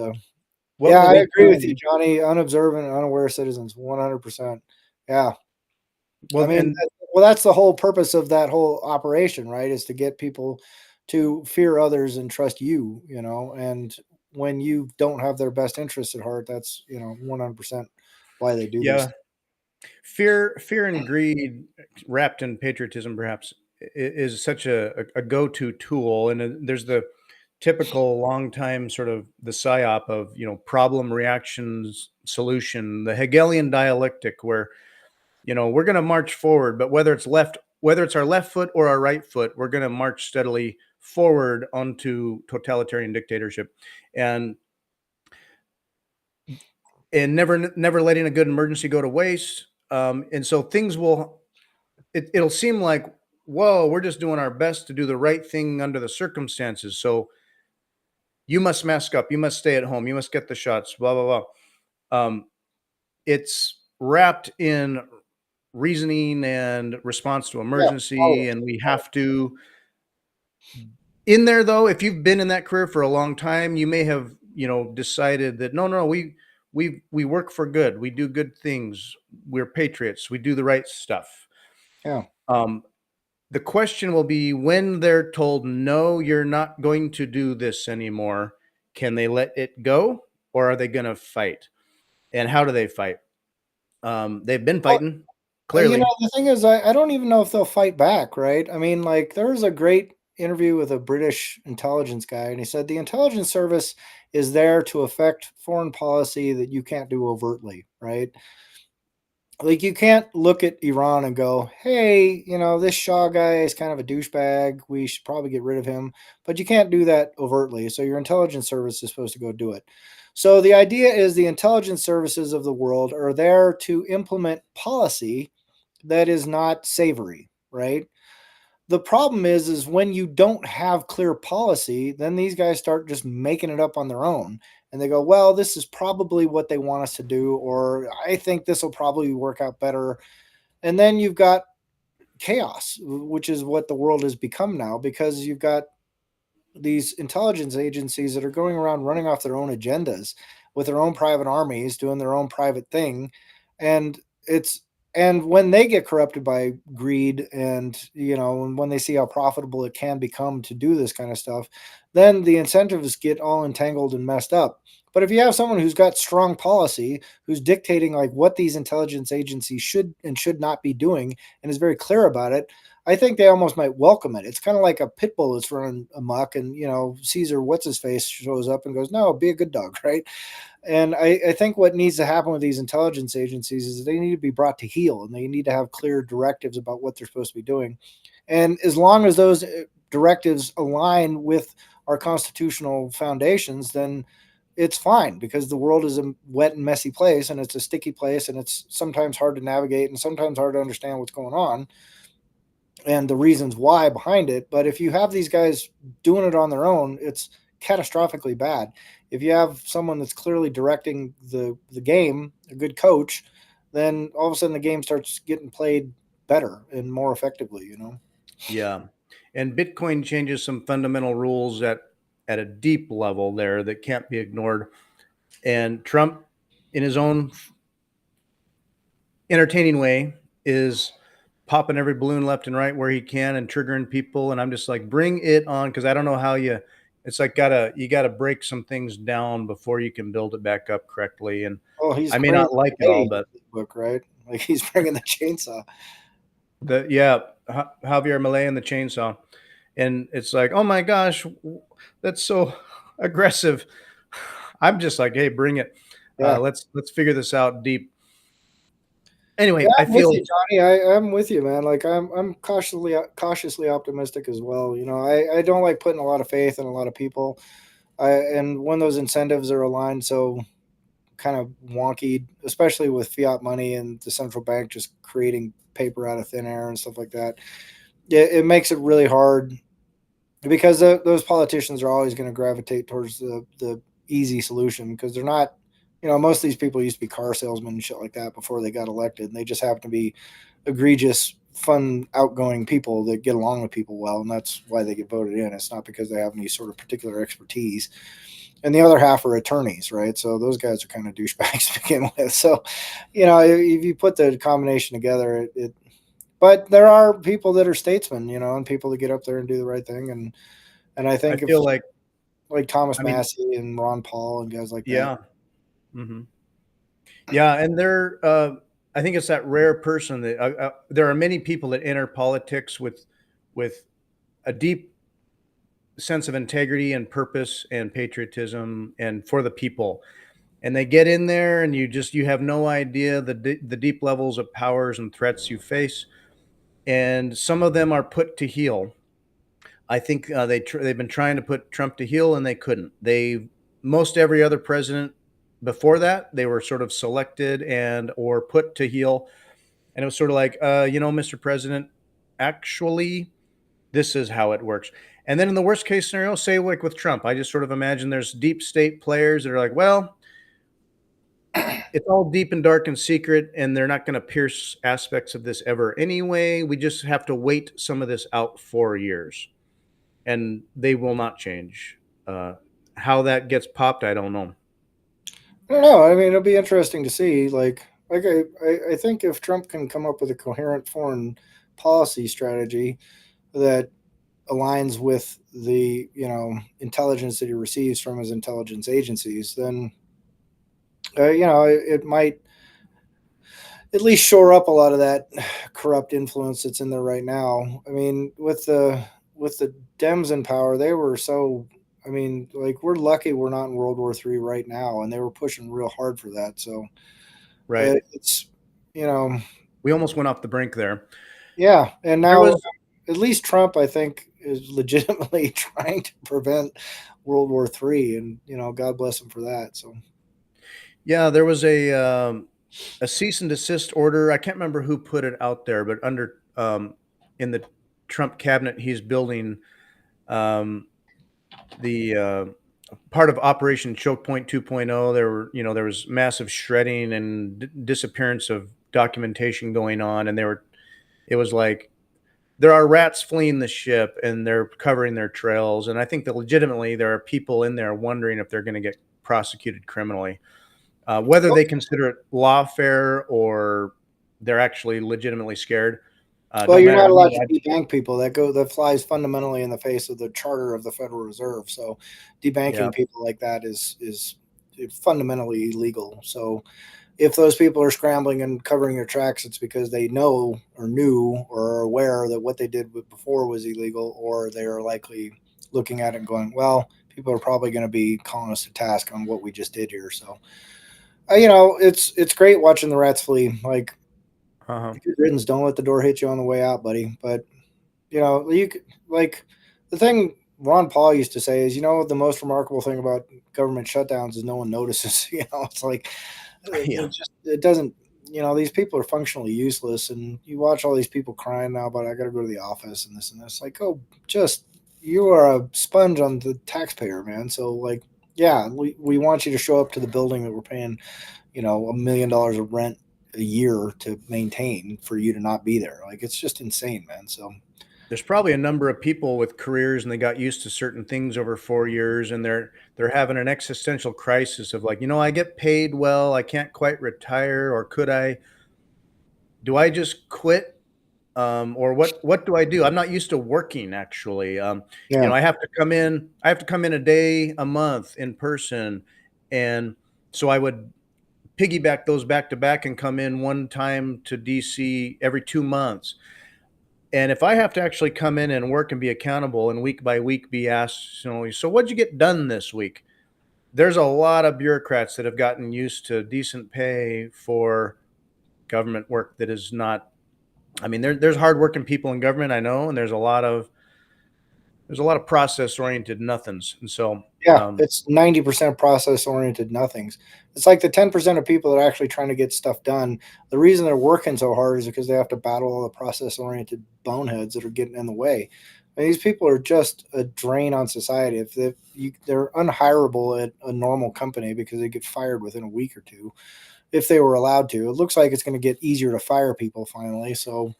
What yeah, will I they agree with you, find? Johnny. Unobservant and unaware citizens, 100%. Yeah. I Well, mean, and that's the whole purpose of that whole operation, right? Is to get people to fear others and trust you, and when you don't have their best interests at heart, that's, 100% why they do yeah, these. fear and greed wrapped in patriotism perhaps is such a go-to tool, and there's the typical long time sort of the psyop of problem reactions solution, the Hegelian dialectic, where we're going to march forward, but whether it's our left foot or our right foot, we're going to march steadily forward onto totalitarian dictatorship, and never letting a good emergency go to waste. And so things it'll seem like, whoa, we're just doing our best to do the right thing under the circumstances. So you must mask up, you must stay at home, you must get the shots, blah blah blah. It's wrapped in reasoning and response to Yeah, emergency, always. and we have to in there though. If you've been in that career for a long time, you may have decided that no, we work for good, we do good things, we're patriots, we do the right stuff. Yeah. um, the question will be, when they're told, no, you're not going to do this anymore, can they let it go, or are they going to fight? And how do they fight? They've been Well, fighting, clearly. the thing is, I don't even know if they'll fight back, right? I mean, like, there was a great interview with a British intelligence guy, and he said the intelligence service is there to affect foreign policy that you can't do overtly, right? Like, you can't look at Iran and go, "Hey, this Shah guy is kind of a douchebag. We should probably get rid of him." But you can't do that overtly. So your intelligence service is supposed to go do it. So the idea is the intelligence services of the world are there to implement policy that is not savory, right? The problem is when you don't have clear policy, then these guys start just making it up on their own. And they go, well, this is probably what they want us to do, or I think this will probably work out better. And then you've got chaos, which is what the world has become now, because you've got these intelligence agencies that are going around running off their own agendas with their own private armies doing their own private thing. And it's and when they get corrupted by greed, and and when they see how profitable it can become to do this kind of stuff, then the incentives get all entangled and messed up. But if you have someone who's got strong policy, who's dictating like what these intelligence agencies should and should not be doing, and is very clear about it, I think they almost might welcome it. It's kind of like a pit bull that's running amok, and Caesar, what's his face, shows up and goes, "No, be a good dog," right? And I think what needs to happen with these intelligence agencies is they need to be brought to heel, and they need to have clear directives about what they're supposed to be doing. And as long as those directives align with our constitutional foundations, then it's fine, because the world is a wet and messy place, and it's a sticky place, and it's sometimes hard to navigate and sometimes hard to understand what's going on and the reasons why behind it. But if you have these guys doing it on their own, it's catastrophically bad. If you have someone that's clearly directing the game, a good coach, then all of a sudden the game starts getting played better and more effectively. Yeah. And Bitcoin changes some fundamental rules at a deep level there that can't be ignored. And Trump, in his own entertaining way, is popping every balloon left and right where he can and triggering people. And I'm just like, bring it on, because I don't know how it's like you gotta break some things down before you can build it back up correctly. And Oh, he's I may bringing not like it all, the but book, right? Like, he's bringing the chainsaw. Javier Milei and the chainsaw. And it's like, oh my gosh, that's so aggressive. I'm just like, hey, bring it. Yeah. Let's figure this out deep. Yeah, Anyway, I I'm with feel you, Johnny. I'm with you, man. Like I'm cautiously optimistic as well. You know, I don't like putting a lot of faith in a lot of people. And when those incentives are aligned so kind of wonky, especially with fiat money and the central bank just creating paper out of thin air and stuff like that, it makes it really hard because those politicians are always going to gravitate towards the easy solution because they're not. You know, most of these people used to be car salesmen and shit like that before they got elected, and they just happen to be egregious, fun, outgoing people that get along with people well, and that's why they get voted in. It's not because they have any sort of particular expertise. And the other half are attorneys, right? So those guys are kind of douchebags to begin with. So, you know, if you put the combination together, it but there are people that are statesmen, you know, and people that get up there and do the right thing. And I I think if feel like Thomas I mean, Massey and Ron Paul and guys like that. yeah. Mhm. Yeah, and I think it's that rare person that there are many people that enter politics with a deep sense of integrity and purpose and patriotism and for the people. And they get in there and you have no idea the deep levels of powers and threats you face. And some of them are put to heel. I think they've been trying to put Trump to heel and they couldn't. They most every other president before that, they were sort of selected and or put to heel. And it was sort of like, Mr. President, actually, this is how it works. And then in the worst case scenario, say like with Trump, I just sort of imagine there's deep state players that are like, well, it's all deep and dark and secret, and they're not going to pierce aspects of this ever anyway. We just have to wait some of this out 4 years, and they will not change. Uh, how that gets popped, I don't know. I don't know. I mean, it'll be interesting to see. I think if Trump can come up with a coherent foreign policy strategy that aligns with the intelligence that he receives from his intelligence agencies, then it might at least shore up a lot of that corrupt influence that's in there right now. I mean, with the Dems in power, they were so. I mean, like we're lucky we're not in World War III right now, and they were pushing real hard for that. So Right? it's you know, We almost went off the brink there. yeah. And There now was, at least Trump, I think, is legitimately trying to prevent World War III, and God bless him for that. So yeah, there was a cease and desist order. I can't remember who put it out there, but under in the Trump cabinet, he's building um, the part of Operation Choke Point 2.0. There was massive shredding and disappearance of documentation going on, and it was like there are rats fleeing the ship and they're covering their trails. And I think that legitimately there are people in there wondering if they're going to get prosecuted criminally. Whether they consider it lawfare or they're actually legitimately scared, well, don't you're matter not to allowed me. to debank people. That flies fundamentally in the face of the charter of the Federal Reserve. So, Yeah, debanking people like that is fundamentally illegal. So, if those people are scrambling and covering their tracks, it's because they know or knew or are aware that what they did before was illegal, or they are likely looking at it and going, "Well, people are probably going to be calling us to task on what we just did here." So, it's great watching the rats flee. Like, uh-huh. good riddance. Don't let the door hit you on the way out, buddy. But you could, like the thing Ron Paul used to say is, the most remarkable thing about government shutdowns is no one notices. It's like Yeah, it doesn't. These people are functionally useless, and you watch all these people crying now about I got to go to the office and this and this. Like, oh, just you are a sponge on the taxpayer, man. So like, yeah, we want you to show up to the building that we're paying, $1 million of rent a year to maintain for you to not be there. Like, it's just insane, man. So there's probably a number of people with careers and they got used to certain things over 4 years, and they're having an existential crisis of like, I get paid well, I can't quite retire, or could I? Do I just quit? Or what do I do? I'm not used to working actually. yeah. I have to come in a day a month in person. And so I would piggyback those back to back and come in one time to DC every 2 months. And if I have to actually come in and work and be accountable and week by week be asked, so what'd you get done this week? There's a lot of bureaucrats that have gotten used to decent pay for government work that is not. I mean, there's hardworking people in government, I know, and there's a lot of process oriented nothings, and so Yeah, it's 90% process oriented nothings. It's like the 10% of people that are actually trying to get stuff done. The reason they're working so hard is because they have to battle all the process oriented boneheads that are getting in the way. And these people are just a drain on society. If they're unhireable at a normal company because they get fired within a week or two, if they were allowed to. It looks like it's going to get easier to fire people finally. So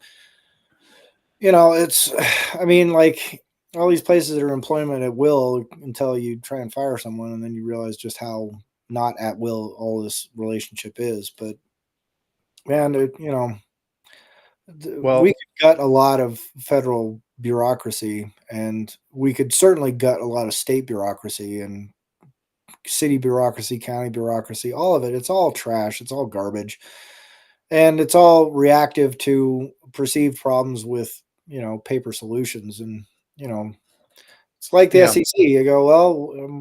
it's, I mean, like all these places that are employment at will until you try and fire someone, and then you realize just how not at will all this relationship is. But man, we well, could gut a lot of federal bureaucracy, and we could certainly gut a lot of state bureaucracy and city bureaucracy, county bureaucracy, all of it. It's all trash. It's all garbage. And it's all reactive to perceived problems with, paper solutions. And, you know, it's like the yeah, SEC. You go, well,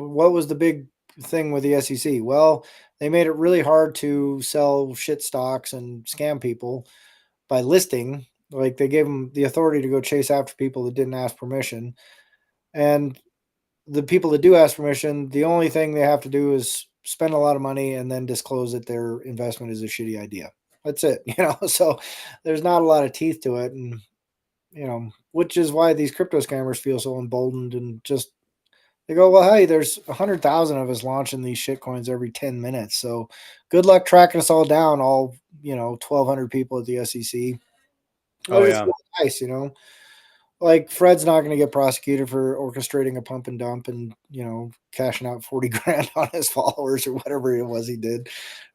what was the big thing with the SEC? Well, they made it really hard to sell shit stocks and scam people by listing. Like they gave them the authority to go chase after people that didn't ask permission. And the people that do ask permission, the only thing they have to do is spend a lot of money and then disclose that their investment is a shitty idea. That's it, So there's not a lot of teeth to it, and which is why these crypto scammers feel so emboldened and just they go, well, hey, there's 100,000 of us launching these shit coins every 10 minutes, so good luck tracking us all down, all 1,200 people at the SEC. oh Well, it's yeah, nice. Like Fred's not going to get prosecuted for orchestrating a pump and dump and cashing out 40 grand on his followers or whatever it was he did,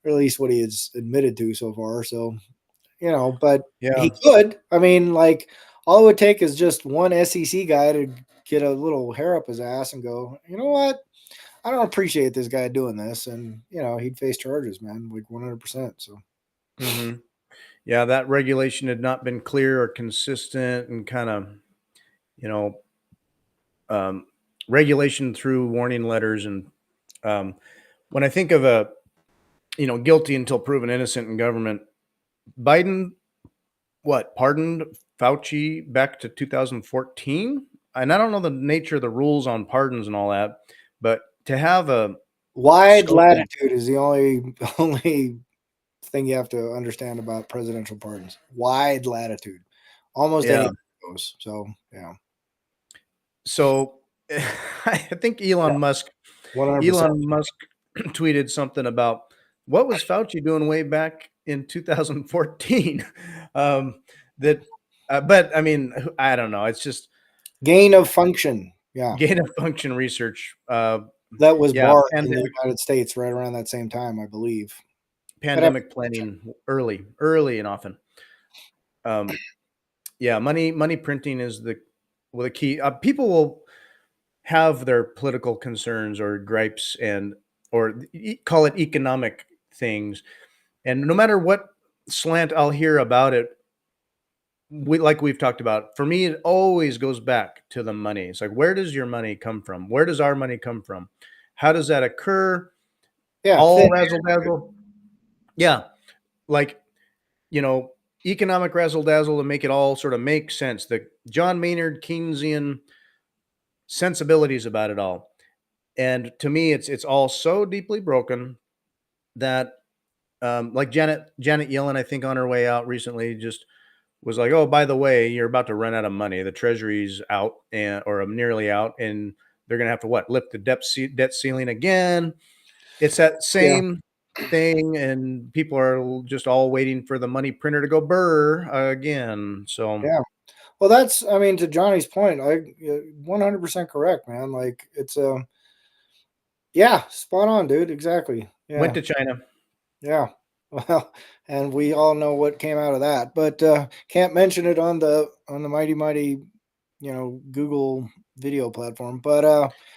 or at least what he has admitted to so far. So but yeah, he could. I mean, like all it would take is just one SEC guy to get a little hair up his ass and go, you know what? I don't appreciate this guy doing this, and he'd face charges, man, like 100%. So hmm yeah. That regulation had not been clear or consistent, and kind of you know um, regulation through warning letters, and um, when I think of a guilty until proven innocent in government, Biden pardoned Fauci back to 2014, and I don't know the nature of the rules on pardons and all that, but to have a wide scope of latitude is the only thing you have to understand about presidential pardons. Wide latitude, almost yeah. anything goes. So yeah, So I think yeah, Elon Musk 100%. Elon Musk tweeted something about what was Fauci doing way back in 2014. That, but I mean, I don't know. It's just Gain of function. Yeah, gain of function research. that was Yeah, barred in the United States right around that same time, I believe. I'd have to pandemic check. planning early and often. Um, yeah, money printing is the key. People will have their political concerns or gripes or call it economic things, and no matter what slant I'll hear about it, like we've talked about, for me it always goes back to the money. It's like, where does your money come from? Where does our money come from? How does that occur? Yeah, All thin razzle dazzle. Yeah, like you know, economic razzle dazzle to make it all sort of make sense. The John Maynard Keynesian sensibilities about it all. And to me, it's all so deeply broken that, like Janet Yellen, I think on her way out recently, just was like, "Oh, by the way, you're about to run out of money. The Treasury's out and or nearly out, and they're gonna have to lift the debt ceiling again." It's that yeah, same thing, and people are just all waiting for the money printer to go burr again. So yeah. Well, that's, I mean, to Johnny's point, 100% correct, man. Like it's yeah, spot on, dude. Exactly. went Yeah, to China. yeah. Well, and we all know what came out of that, but can't mention it on the mighty, Google video platform.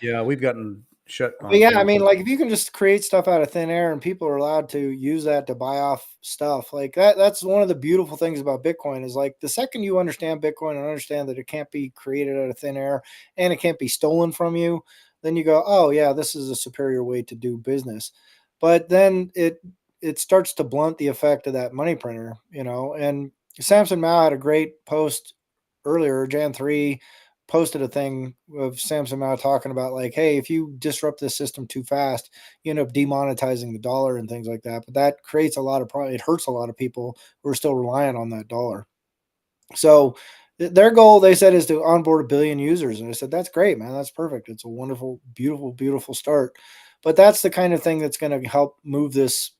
Yeah, we've gotten shut But on yeah, I things. mean, like if you can just create stuff out of thin air and people are allowed to use that to buy off stuff, like that's one of the beautiful things about Bitcoin is like the second you understand Bitcoin and understand that it can't be created out of thin air and it can't be stolen from you, then you go, oh yeah, this is a superior way to do business. But then it starts to blunt the effect of that money printer, And Samson Mao had a great post earlier, Jan 3 posted a thing of Samson Mao talking about like, hey, if you disrupt this system too fast, you end up demonetizing the dollar and things like that. But that creates a lot of problem. It hurts a lot of people who are still reliant on that dollar. So their goal, they said, is to onboard 1 billion users. And I said, that's great, man. That's perfect. It's a wonderful, beautiful, beautiful start. But that's the kind of thing that's going to help move this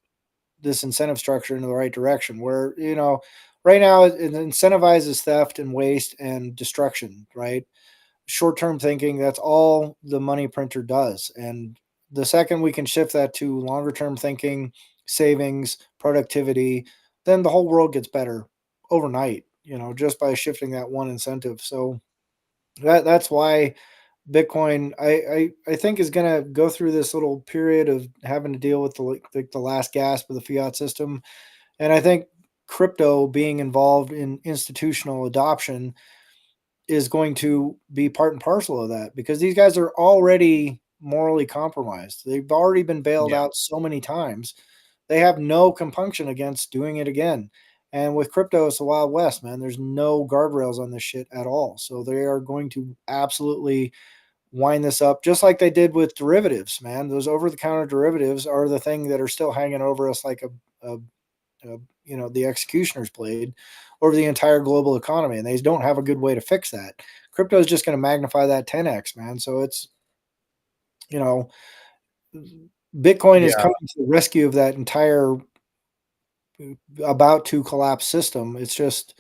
incentive structure in the right direction. Where right now it incentivizes theft and waste and destruction. Right, short term thinking. That's all the money printer does. And the second we can shift that to longer term thinking, savings, productivity, then the whole world gets better overnight, just by shifting that one incentive. So that's why Bitcoin, I think, is going to go through this little period of having to deal with the last gasp of the fiat system. And I think crypto being involved in institutional adoption is going to be part and parcel of that, because these guys are already morally compromised. They've already been bailed Yeah. out so many times. They have no compunction against doing it again. And with crypto, it's the Wild West, man. There's no guardrails on this shit at all. So they are going to absolutely wind this up just like they did with derivatives, man. Those over the counter derivatives are the thing that are still hanging over us like the executioner's blade over the entire global economy, and they don't have a good way to fix that. Crypto is just going to magnify that 10x, man. So it's you know Bitcoin is Yeah. coming to the rescue of that entire about to collapse system. It's just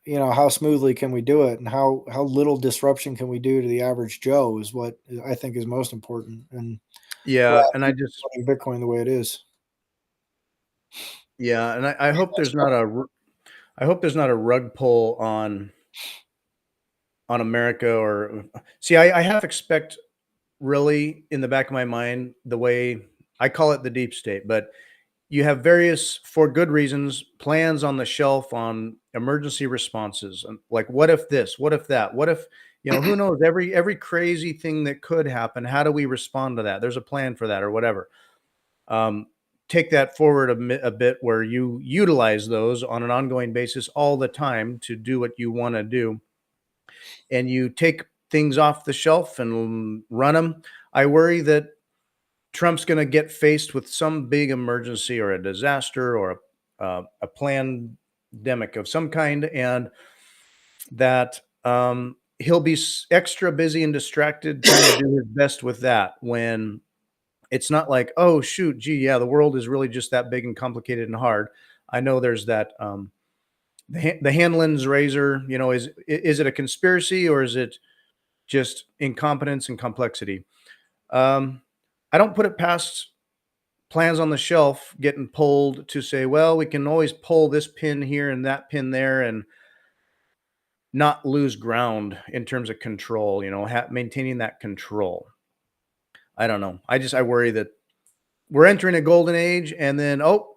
how smoothly can we do it, and how little disruption can we do to the average Joe is what I think is most important, and why Yeah. I And I keep just, supporting Bitcoin the way it is. yeah. And I hope there's not I hope there's not a rug pull on America or see, I half expect really in the back of my mind the way I call it the deep state, but you have various, for good reasons, plans on the shelf on emergency responses. Like, what if this? What if that? What if, who knows? Every crazy thing that could happen. How do we respond to that? There's a plan for that, or whatever. Um, Take that forward a bit, where you utilize those on an ongoing basis all the time to do what you want to do, and you take things off the shelf and run them. I worry that Trump's going to get faced with some big emergency or a disaster or a pandemic of some kind, and that he'll be extra busy and distracted trying to do his best with that, when it's not like, oh shoot, gee, yeah, the world is really just that big and complicated and hard. I know there's that the Hanlon's razor. Is it a conspiracy, or is it just incompetence and complexity? Um, I don't put it past plans on the shelf getting pulled to say, well, we can always pull this pin here and that pin there and not lose ground in terms of control, maintaining that control. I don't know. I worry that we're entering a golden age, and then, oh,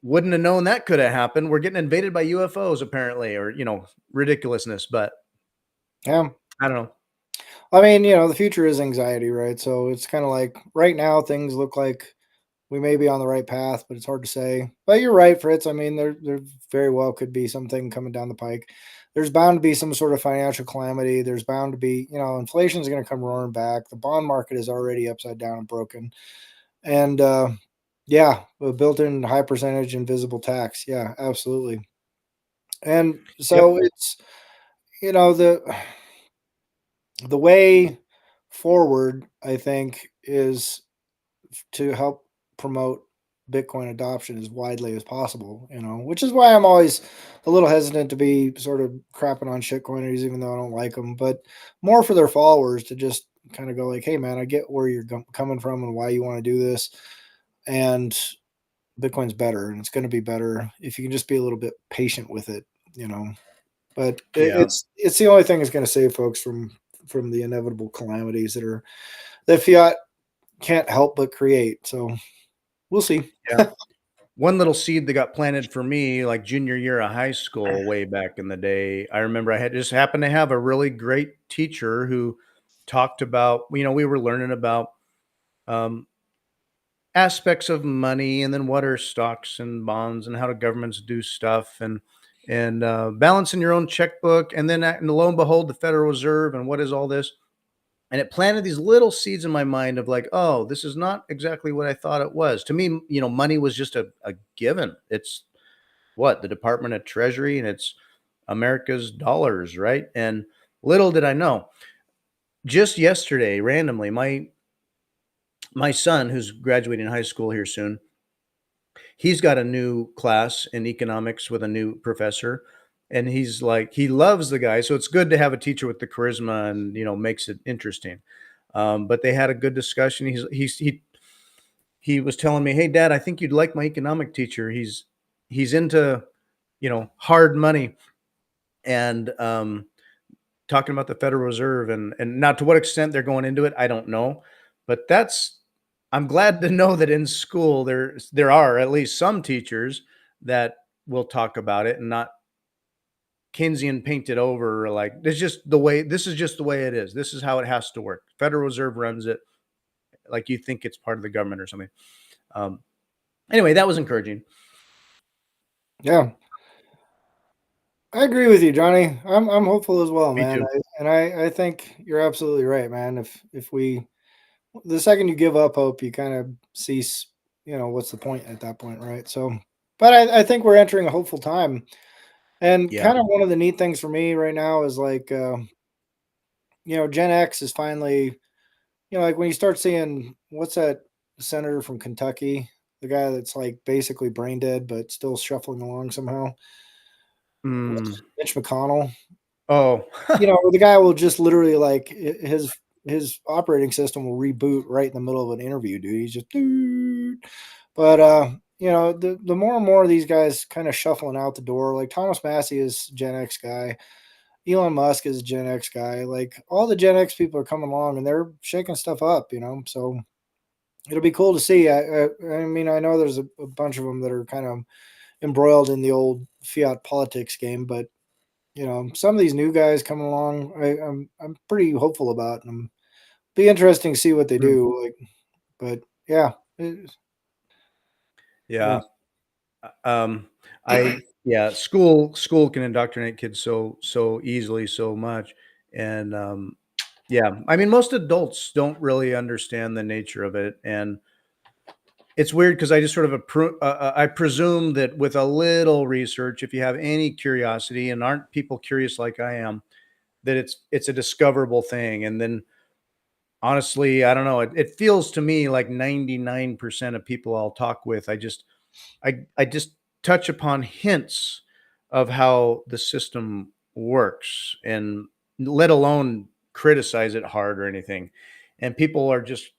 wouldn't have known that could have happened. We're getting invaded by UFOs apparently, or, ridiculousness, but Yeah. I don't know. I mean, the future is anxiety, right? So it's kind of like right now things look like we may be on the right path, but it's hard to say. But you're right, Fritz. I mean, there very well could be something coming down the pike. There's bound to be some sort of financial calamity. There's bound to be, inflation is going to come roaring back. The bond market is already upside down and broken. And yeah, a built-in high percentage invisible tax. Yeah, absolutely. And Yep. so it's, the way forward, I think, is to help promote Bitcoin adoption as widely as possible, which is why I'm always a little hesitant to be sort of crapping on shitcoiners, even though I don't like them, but more for their followers to just kind of go like, hey, man, I get where you're coming from and why you want to do this. And Bitcoin's better, and it's going to be better if you can just be a little bit patient with it, but Yeah. it's the only thing that's going to save folks from the inevitable calamities that fiat can't help but create. So we'll see. Yeah. One little seed that got planted for me, like junior year of high school, way back in the day. I remember I had just happened to have a really great teacher who talked about, we were learning about um, aspects of money, and then what are stocks and bonds, and how do governments do stuff, and balancing your own checkbook, and then and lo and behold, the Federal Reserve, and what is all this? And it planted these little seeds in my mind of like, oh, this is not exactly what I thought it was. To me, money was just a given. It's what the Department of Treasury, and it's America's dollars, right? And little did I know, just yesterday, randomly, my son, who's graduating high school here soon, he's got a new class in economics with a new professor. And he's like, he loves the guy. So it's good to have a teacher with the charisma and, makes it interesting. But they had a good discussion. He was telling me, "Hey, Dad, I think you'd like my economic teacher. He's into, hard money, and talking about the Federal Reserve, and now to what extent they're going into it, I don't know, but I'm glad to know that in school there are at least some teachers that will talk about it and not Keynesian paint it over, like this is just the way it is. This is how it has to work. Federal Reserve runs it, like you think it's part of the government or something. Um, anyway, that was encouraging. Yeah, I agree with you, Johnny. I'm hopeful as well, Me man. too. I think you're absolutely right, man. If we the second you give up hope, you kind of cease. What's the point at that point, right? So, but I think we're entering a hopeful time, and Yeah. kind of one of the neat things for me right now is like, Gen X is finally, like when you start seeing what's that senator from Kentucky, the guy that's like basically brain dead but still shuffling along somehow. Mm. What's Mitch McConnell? Oh. The guy will just literally like his operating system will reboot right in the middle of an interview, dude. He's just, but the more and more of these guys kind of shuffling out the door, like Thomas Massey is Gen X guy, Elon Musk is a Gen X guy, like all the Gen X people are coming along and they're shaking stuff up. So it'll be cool to see. I mean, I know there's a bunch of them that are kind of embroiled in the old fiat politics game, but some of these new guys coming along, I'm pretty hopeful about, and be interesting to see what they Mm. do. Like, but yeah, yeah, Yeah. Um, I yeah, school can indoctrinate kids so easily, so much, and yeah, I mean, most adults don't really understand the nature of it, and it's weird because I just sort of I presume that with a little research, if you have any curiosity and aren't people curious like I am, that it's a discoverable thing, and then honestly, I don't know, it feels to me like 99% of people I'll talk with, I just touch upon hints of how the system works, and let alone criticize it hard or anything. And people are just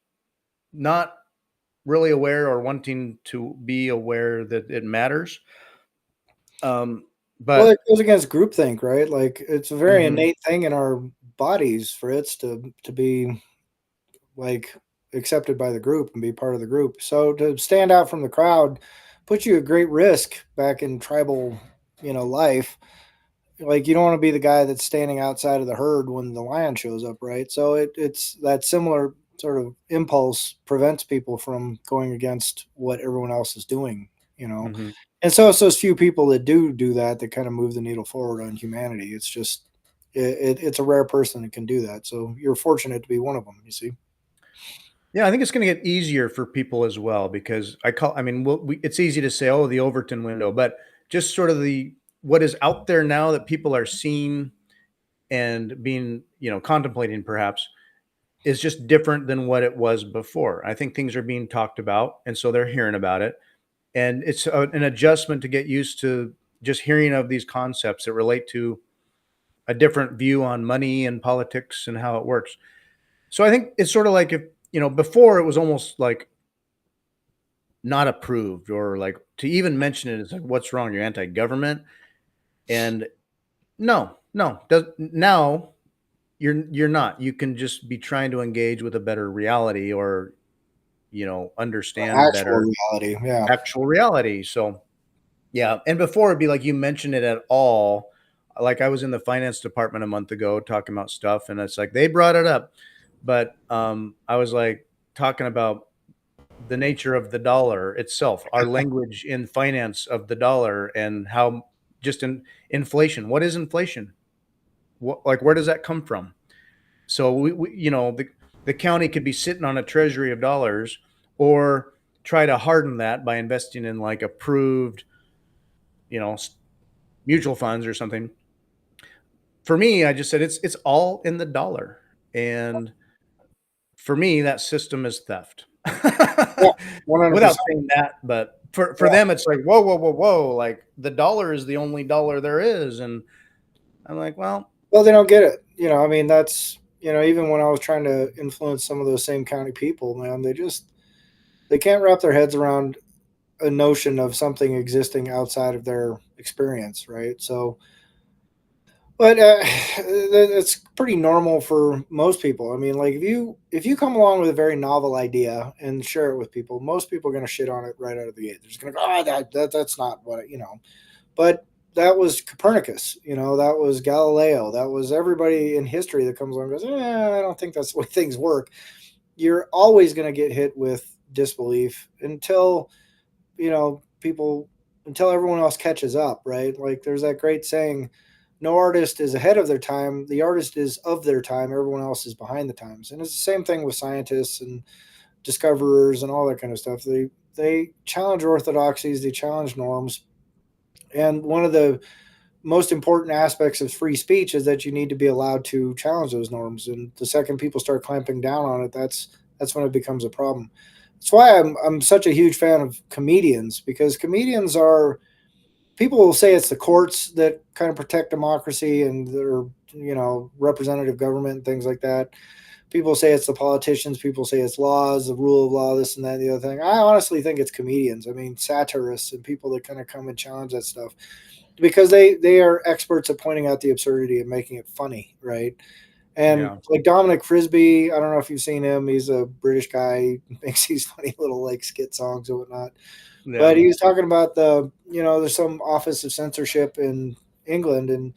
not really aware or wanting to be aware that it matters. Um, well, it but goes against groupthink, right? Like, it's a very mhm, innate thing in our bodies for it to be like accepted by the group and be part of the group. So to stand out from the crowd puts you at great risk back in tribal, life. Like, you don't want to be the guy that's standing outside of the herd when the lion shows up, right? So it's that similar sort of impulse prevents people from going against what everyone else is doing. mhm. And so it's those few people that do that that kind of move the needle forward on humanity. It's just it's a rare person that can do that. So you're fortunate to be one of them. You see. Yeah, I think it's going to get easier for people as well because I mean, it's easy to say, oh, the Overton window, but just sort of what is out there now that people are seeing and being, contemplating perhaps is just different than what it was before. I think things are being talked about, and so they're hearing about it, and it's an adjustment to get used to just hearing of these concepts that relate to a different view on money and politics and how it works. So I think it's sort of like if before it was almost like not approved, or like to even mention it is like, what's wrong? You're anti-government, and no, now you're not. You can just be trying to engage with a better reality, or understand Actual better reality, yeah. actual reality. So yeah, and before it'd be like you mentioned it at all. Like I was in the finance department a month ago talking about stuff, and it's like they brought it up, but I was like talking about the nature of the dollar itself, our language in finance of the dollar, and how just in inflation. What is inflation? What, like, where does that come from? So the county could be sitting on a treasury of dollars, or try to harden that by investing in like approved, you know, mutual funds or something. For me, I just said it's all in the dollar, and for me, that system is theft. Yeah, 100%. Without saying that, but for Yeah. them, it's like whoa, whoa, whoa, whoa! Like the dollar is the only dollar there is, and I'm like, well, Well, they don't get it. I mean, that's, even when I was trying to influence some of those same county people, man, they can't wrap their heads around a notion of something existing outside of their experience, right? So, but it's pretty normal for most people. I mean, like if you come along with a very novel idea and share it with people, most people are going to shit on it right out of the gate. They're just going to go, "Oh, that's not what But that was Copernicus, that was Galileo, that was everybody in history that comes along and goes, I don't think that's the way things work. You're always going to get hit with disbelief people, until everyone else catches up, right? Like there's that great saying, no artist is ahead of their time. The artist is of their time. Everyone else is behind the times. And it's the same thing with scientists and discoverers and all that kind of stuff. They challenge orthodoxies, they challenge norms. And one of the most important aspects of free speech is that you need to be allowed to challenge those norms. And the second people start clamping down on it, that's when it becomes a problem. That's why I'm such a huge fan of comedians, because comedians are, people will say it's the courts that kind of protect democracy and their representative government and things like that. People say it's the politicians. People say it's laws, the rule of law, this and that, and the other thing. I honestly think it's comedians. I mean, satirists and people that kind of come and challenge that stuff, because they are experts at pointing out the absurdity and making it funny, right? And yeah, like Dominic Frisby, I don't know if you've seen him. He's a British guy. He makes these funny little like skit songs and whatnot. yeah, But he was talking about there's some office of censorship in England, and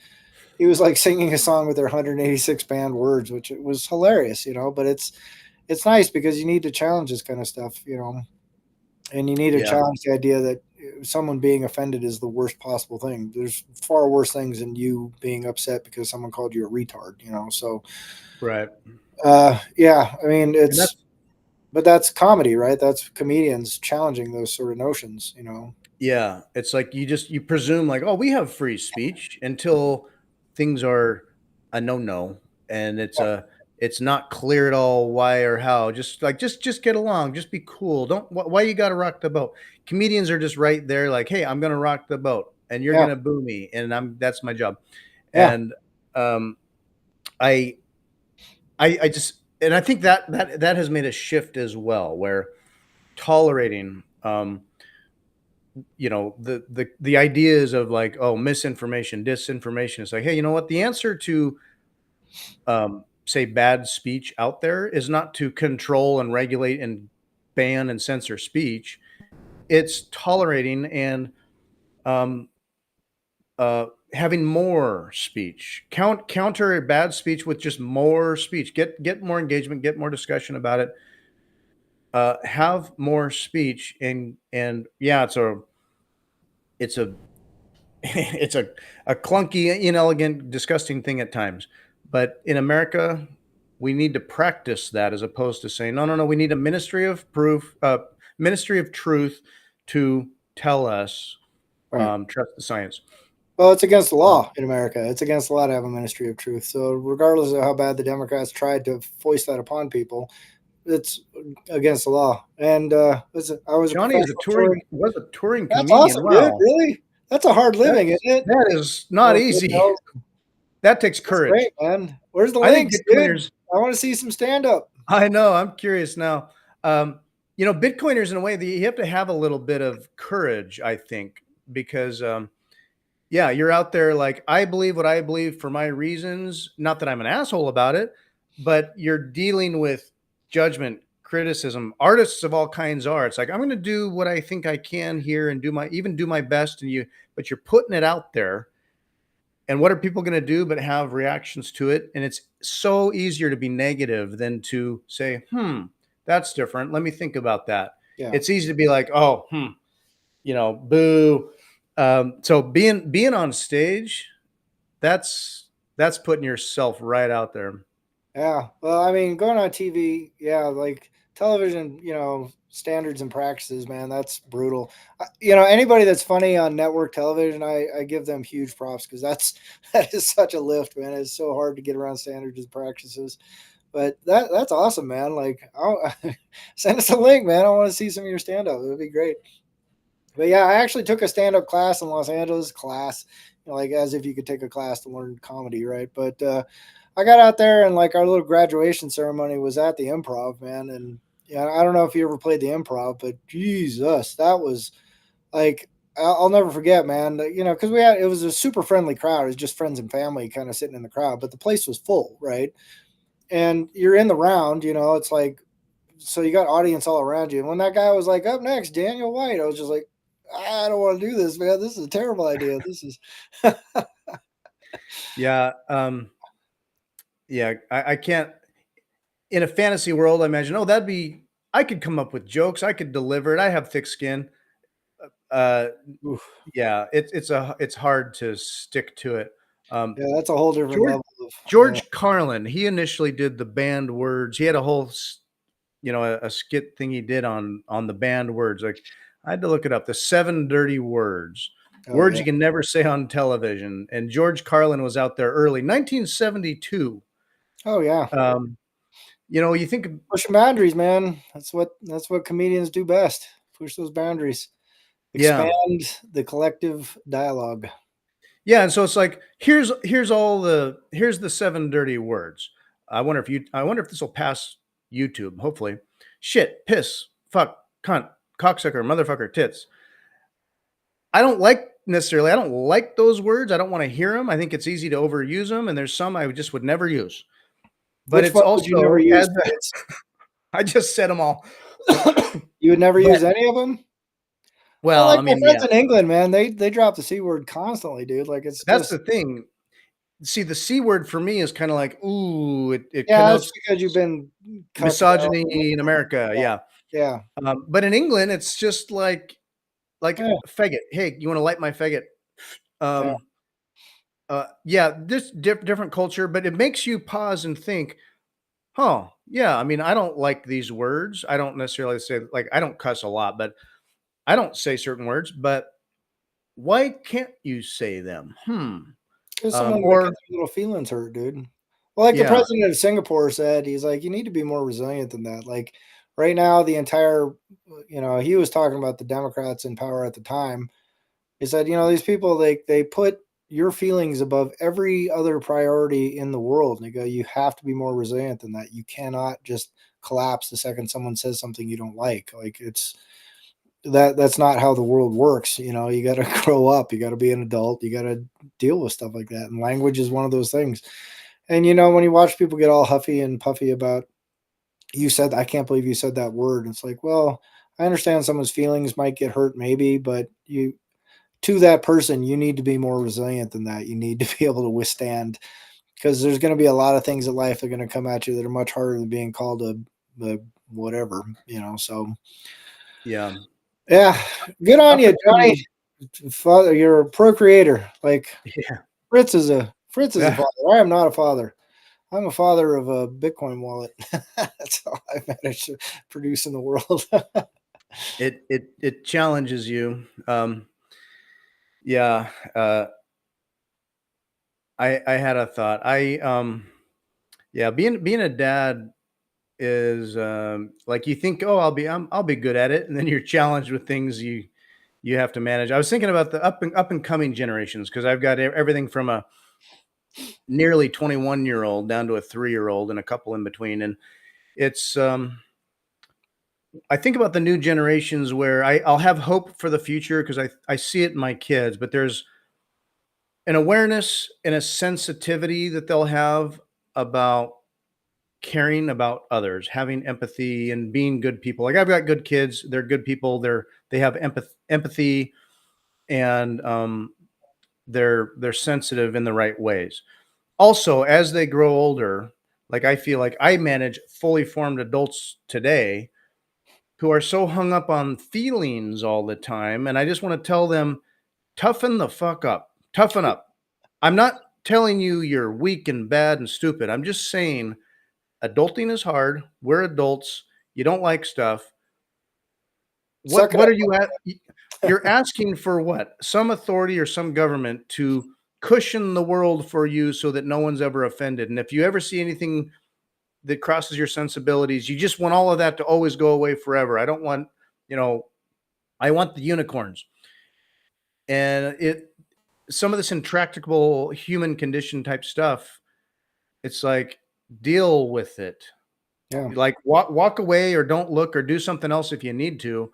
he was like singing a song with their 186 banned words, which was hilarious. But it's nice because you need to challenge this kind of stuff. And you need to yeah, challenge the idea that someone being offended is the worst possible thing. There's far worse things than you being upset because someone called you a retard. So, right. yeah, I mean, And that's but that's comedy, right? That's comedians challenging those sort of notions. yeah, it's like you presume like, oh, we have free speech until things are a no-no, and it's not clear at all why or how. Just like just get along, just be cool. Don't why you got to rock the boat. Comedians are just right there like, hey, I'm going to rock the boat and you're Yeah, going to boo me, and that's my job. yeah. And um I I just, and I think that has made a shift as well, where tolerating the ideas of like, oh, misinformation, disinformation. It's like, hey, you know what, the answer to say bad speech out there is not to control and regulate and ban and censor speech. It's tolerating and um having more speech, counter bad speech with just more speech, get more engagement, get more discussion about it, have more speech. And yeah, it's a it's a clunky, inelegant, disgusting thing at times. But in America, we need to practice that as opposed to saying, no, no, no, we need a ministry of truth to tell us, Right. trust the science. Well, it's against the Um, law in America. It's against the law to have a ministry of truth. So, regardless of how bad the Democrats tried to foist that upon people, it's against the law. And listen, I was a Johnny is a professional touring. touring That's comedian. awesome, dude. Wow, Really, that's a hard living, isn't it? that is not Well, good easy. deal. That takes That's courage. great, man. Where's the I think links, dude? Bitcoiners. I want to see some stand up. I know. I'm curious now. Bitcoiners, in a way, you have to have a little bit of courage, I think, because yeah, you're out there like, I believe what I believe for my reasons. Not that I'm an asshole about it, but you're dealing with judgment, criticism. Artists of all kinds are. It's like, I'm going to do what I think I can here and do my best. But you're putting it out there. And what are people going to do but have reactions to it? And it's so easier to be negative than to say, that's different. Let me think about that. Yeah. It's easy to be like, oh, boo. So being on stage, that's that's putting yourself right out there. Yeah. Well, I mean, going on TV, yeah, like television, standards and practices, man, that's brutal. Anybody that's funny on network television, I give them huge props because that is such a lift, man. It's so hard to get around standards and practices. But that's awesome, man. Like, I'll send us a link, man. I want to see some of your stand up. It would be great. But yeah, I actually took a stand up class in Los Angeles, like as if you could take a class to learn comedy, right? But I got out there and like our little graduation ceremony was at the Improv, man. And yeah, I don't know if you ever played the Improv, but Jesus, that was like I'll never forget, man. Because it was a super friendly crowd. It was just friends and family kind of sitting in the crowd, but the place was full, right? And you're in the round, it's like so you got audience all around you. And when that guy was like, up next, Daniel White, I was just like, I don't want to do this, man. This is a terrible idea. This is Yeah. Yeah. I can't in a fantasy world, I imagine, oh, I could come up with jokes. I could deliver it. I have thick skin. Uh, oof. yeah, it's hard to stick to it. Um, Yeah, that's a whole different George level of yeah. George Carlin, he initially did the banned words. He had a whole, a skit thing he did on the banned words. Like I had to look it up. The 7 dirty words, Oh words yeah. you can never say on television. And George Carlin was out there early, 1972. Oh yeah. Um, you think, Pushing boundaries, man. That's what comedians do best. Push those boundaries. yeah, Expand the collective dialogue. yeah. And so it's like here's the 7 dirty words. I wonder if this will pass YouTube. Hopefully, shit, piss, fuck, cunt, cocksucker, motherfucker, tits. I don't like those words. I don't want to hear them. I think it's easy to overuse them, and there's some I just would never use. But Which it's one would you never also use? as Tits? I just said them all. You would never But use any of them? Well, well, like I my mean, friends yeah, in England, man, they drop the C word constantly, dude. Like it's that's the just thing. See, the C word for me is kind of like, ooh, it yeah, that's connotes because you've been cussed about. misogyny in America. Yeah. Yeah. But in England, it's just like Yeah. faggot. Hey, you want to light my faggot? Yeah. Um, yeah, this different culture, but it makes you pause and think, huh, yeah, I mean, I don't like these words. I don't necessarily say like I don't cuss a lot, but I don't say certain words, but why can't you say them? Because someone might get Or their little feelings hurt, dude. Well, like the yeah, president of Singapore said, he's like, you need to be more resilient than that. Like right now, the entire, he was talking about the Democrats in power at the time. He said, these people, they put your feelings above every other priority in the world. And they go, you have to be more resilient than that. You cannot just collapse the second someone says something you don't like. Like that's not how the world works. You got to grow up. You got to be an adult. You got to deal with stuff like that. And language is one of those things. And when you watch people get all huffy and puffy about you said, I can't believe you said that word. It's like, well, I understand someone's feelings might get hurt, maybe, but to that person, you need to be more resilient than that. You need to be able to withstand because there's going to be a lot of things in life that are going to come at you that are much harder than being called a whatever. So yeah, yeah, good on up you, and Johnny. coming. Father, you're a procreator. Like Yeah, Fritz is a yeah. father. I am not a father. I'm a father of a Bitcoin wallet. That's how I managed to produce in the world. It challenges you. Yeah. I had a thought. Yeah, being a dad is like you think, oh, I'll be good at it, and then you're challenged with things you have to manage. I was thinking about the up and coming generations because I've got everything from a nearly 21-year-old down to a 3-year-old and a couple in between, and it's I think about the new generations where I'll have hope for the future because I see it in my kids, but there's an awareness and a sensitivity that they'll have about caring about others, having empathy and being good people. Like I've got good kids, they're good people, they have empathy and they're sensitive in the right ways. Also, as they grow older, like I feel like I manage fully formed adults today who are so hung up on feelings all the time. And I just want to tell them, toughen the fuck up. Toughen up. I'm not telling you you're weak and bad and stupid. I'm just saying adulting is hard. We're adults. You don't like stuff. Suck it What up. are you at? You're asking for what? Some authority or some government to cushion the world for you so that no one's ever offended. And if you ever see anything that crosses your sensibilities, you just want all of that to always go away forever. I don't want, I want the unicorns. And some of this intractable human condition type stuff, it's like, deal with it. Yeah. Like walk away or don't look or do something else if you need to,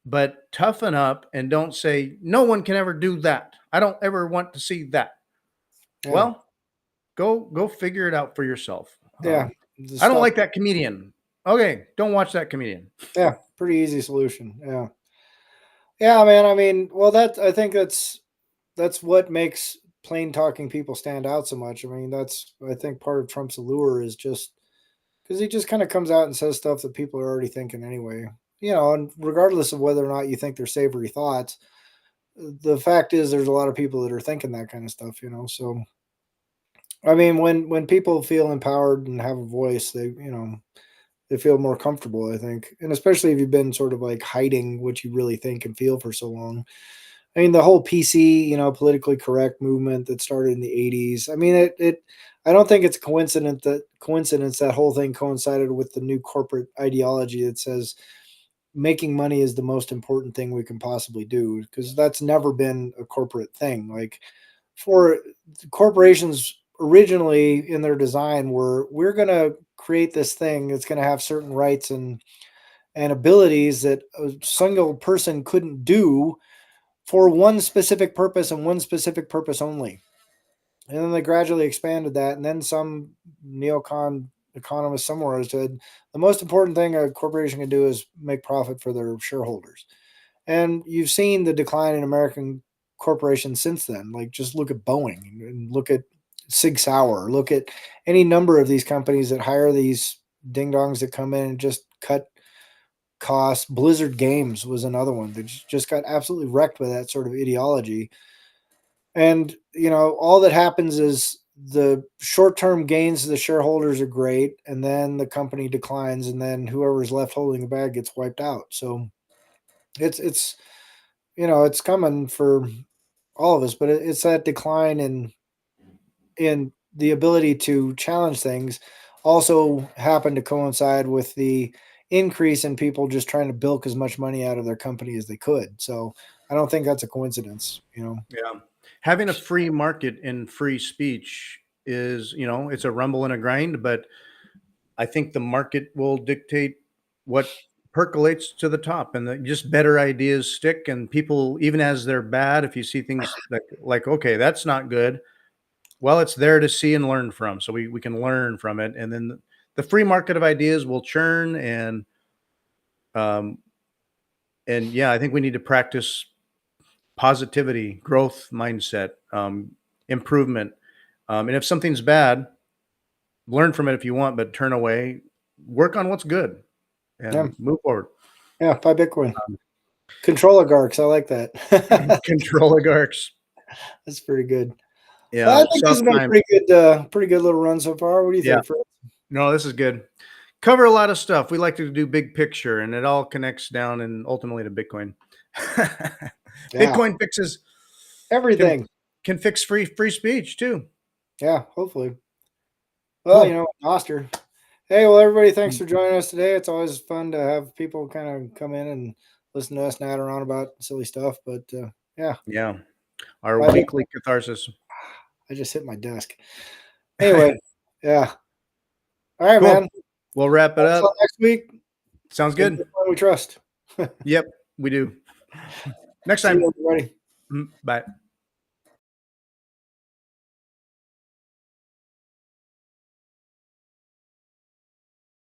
but toughen up and don't say no one can ever do that. I don't ever want to see that. Yeah. Well, go figure it out for yourself. Yeah. I don't like that comedian. Okay, don't watch that comedian. Yeah, pretty easy solution. Yeah. Yeah, man. I mean, well, I think that's what makes plain talking people stand out so much. I mean, I think part of Trump's allure is just because he just kind of comes out and says stuff that people are already thinking anyway. And regardless of whether or not you think they're savory thoughts, the fact is there's a lot of people that are thinking that kind of stuff. So I mean, when people feel empowered and have a voice, they feel more comfortable, I think. And especially if you've been sort of like hiding what you really think and feel for so long. I mean, the whole PC, politically correct movement that started in the 80s. I mean, I don't think it's a coincidence that whole thing coincided with the new corporate ideology that says making money is the most important thing we can possibly do, because that's never been a corporate thing. Like, for corporations originally in their design we're going to create this thing that's going to have certain rights and abilities that a single person couldn't do for one specific purpose and one specific purpose only. And then they gradually expanded that. And then some neocon economist somewhere said the most important thing a corporation can do is make profit for their shareholders. And you've seen the decline in American corporations since then. Like, just look at Boeing and look at Sig Sauer, look at any number of these companies that hire these ding dongs that come in and just cut costs. Blizzard Games was another one that just got absolutely wrecked by that sort of ideology. And, all that happens is the short-term gains to the shareholders are great, and then the company declines, and then whoever's left holding the bag gets wiped out. So it's it's coming for all of us, but it's that decline in the ability to challenge things also happened to coincide with the increase in people just trying to bilk as much money out of their company as they could. So I don't think that's a coincidence. Yeah. Having a free market and free speech is, it's a rumble and a grind, but I think the market will dictate what percolates to the top, and just better ideas stick. And people, even as they're bad, if you see things like, okay, that's not good. Well, it's there to see and learn from. So we can learn from it. And then the free market of ideas will churn. And yeah, I think we need to practice positivity, growth mindset, improvement. And if something's bad, learn from it if you want, but turn away, work on what's good and move forward. Yeah. Buy Bitcoin. Control oligarchs. I like that. Control oligarchs. That's pretty good. Yeah. Well, I think this has been a pretty good little run so far. What do you think, Fred? No, this is good. Cover a lot of stuff. We like to do big picture, and it all connects down and ultimately to Bitcoin. Bitcoin fixes everything. Can fix free speech too. Yeah, hopefully. Well, Noster. Hey, well, everybody, thanks for joining us today. It's always fun to have people kind of come in and listen to us natter on about silly stuff. But yeah, our weekly catharsis. I just hit my desk. Anyway, yeah. All right, man. We'll wrap it up next week. Sounds good. We trust. Yep, we do. Next time. See you, everybody. Bye.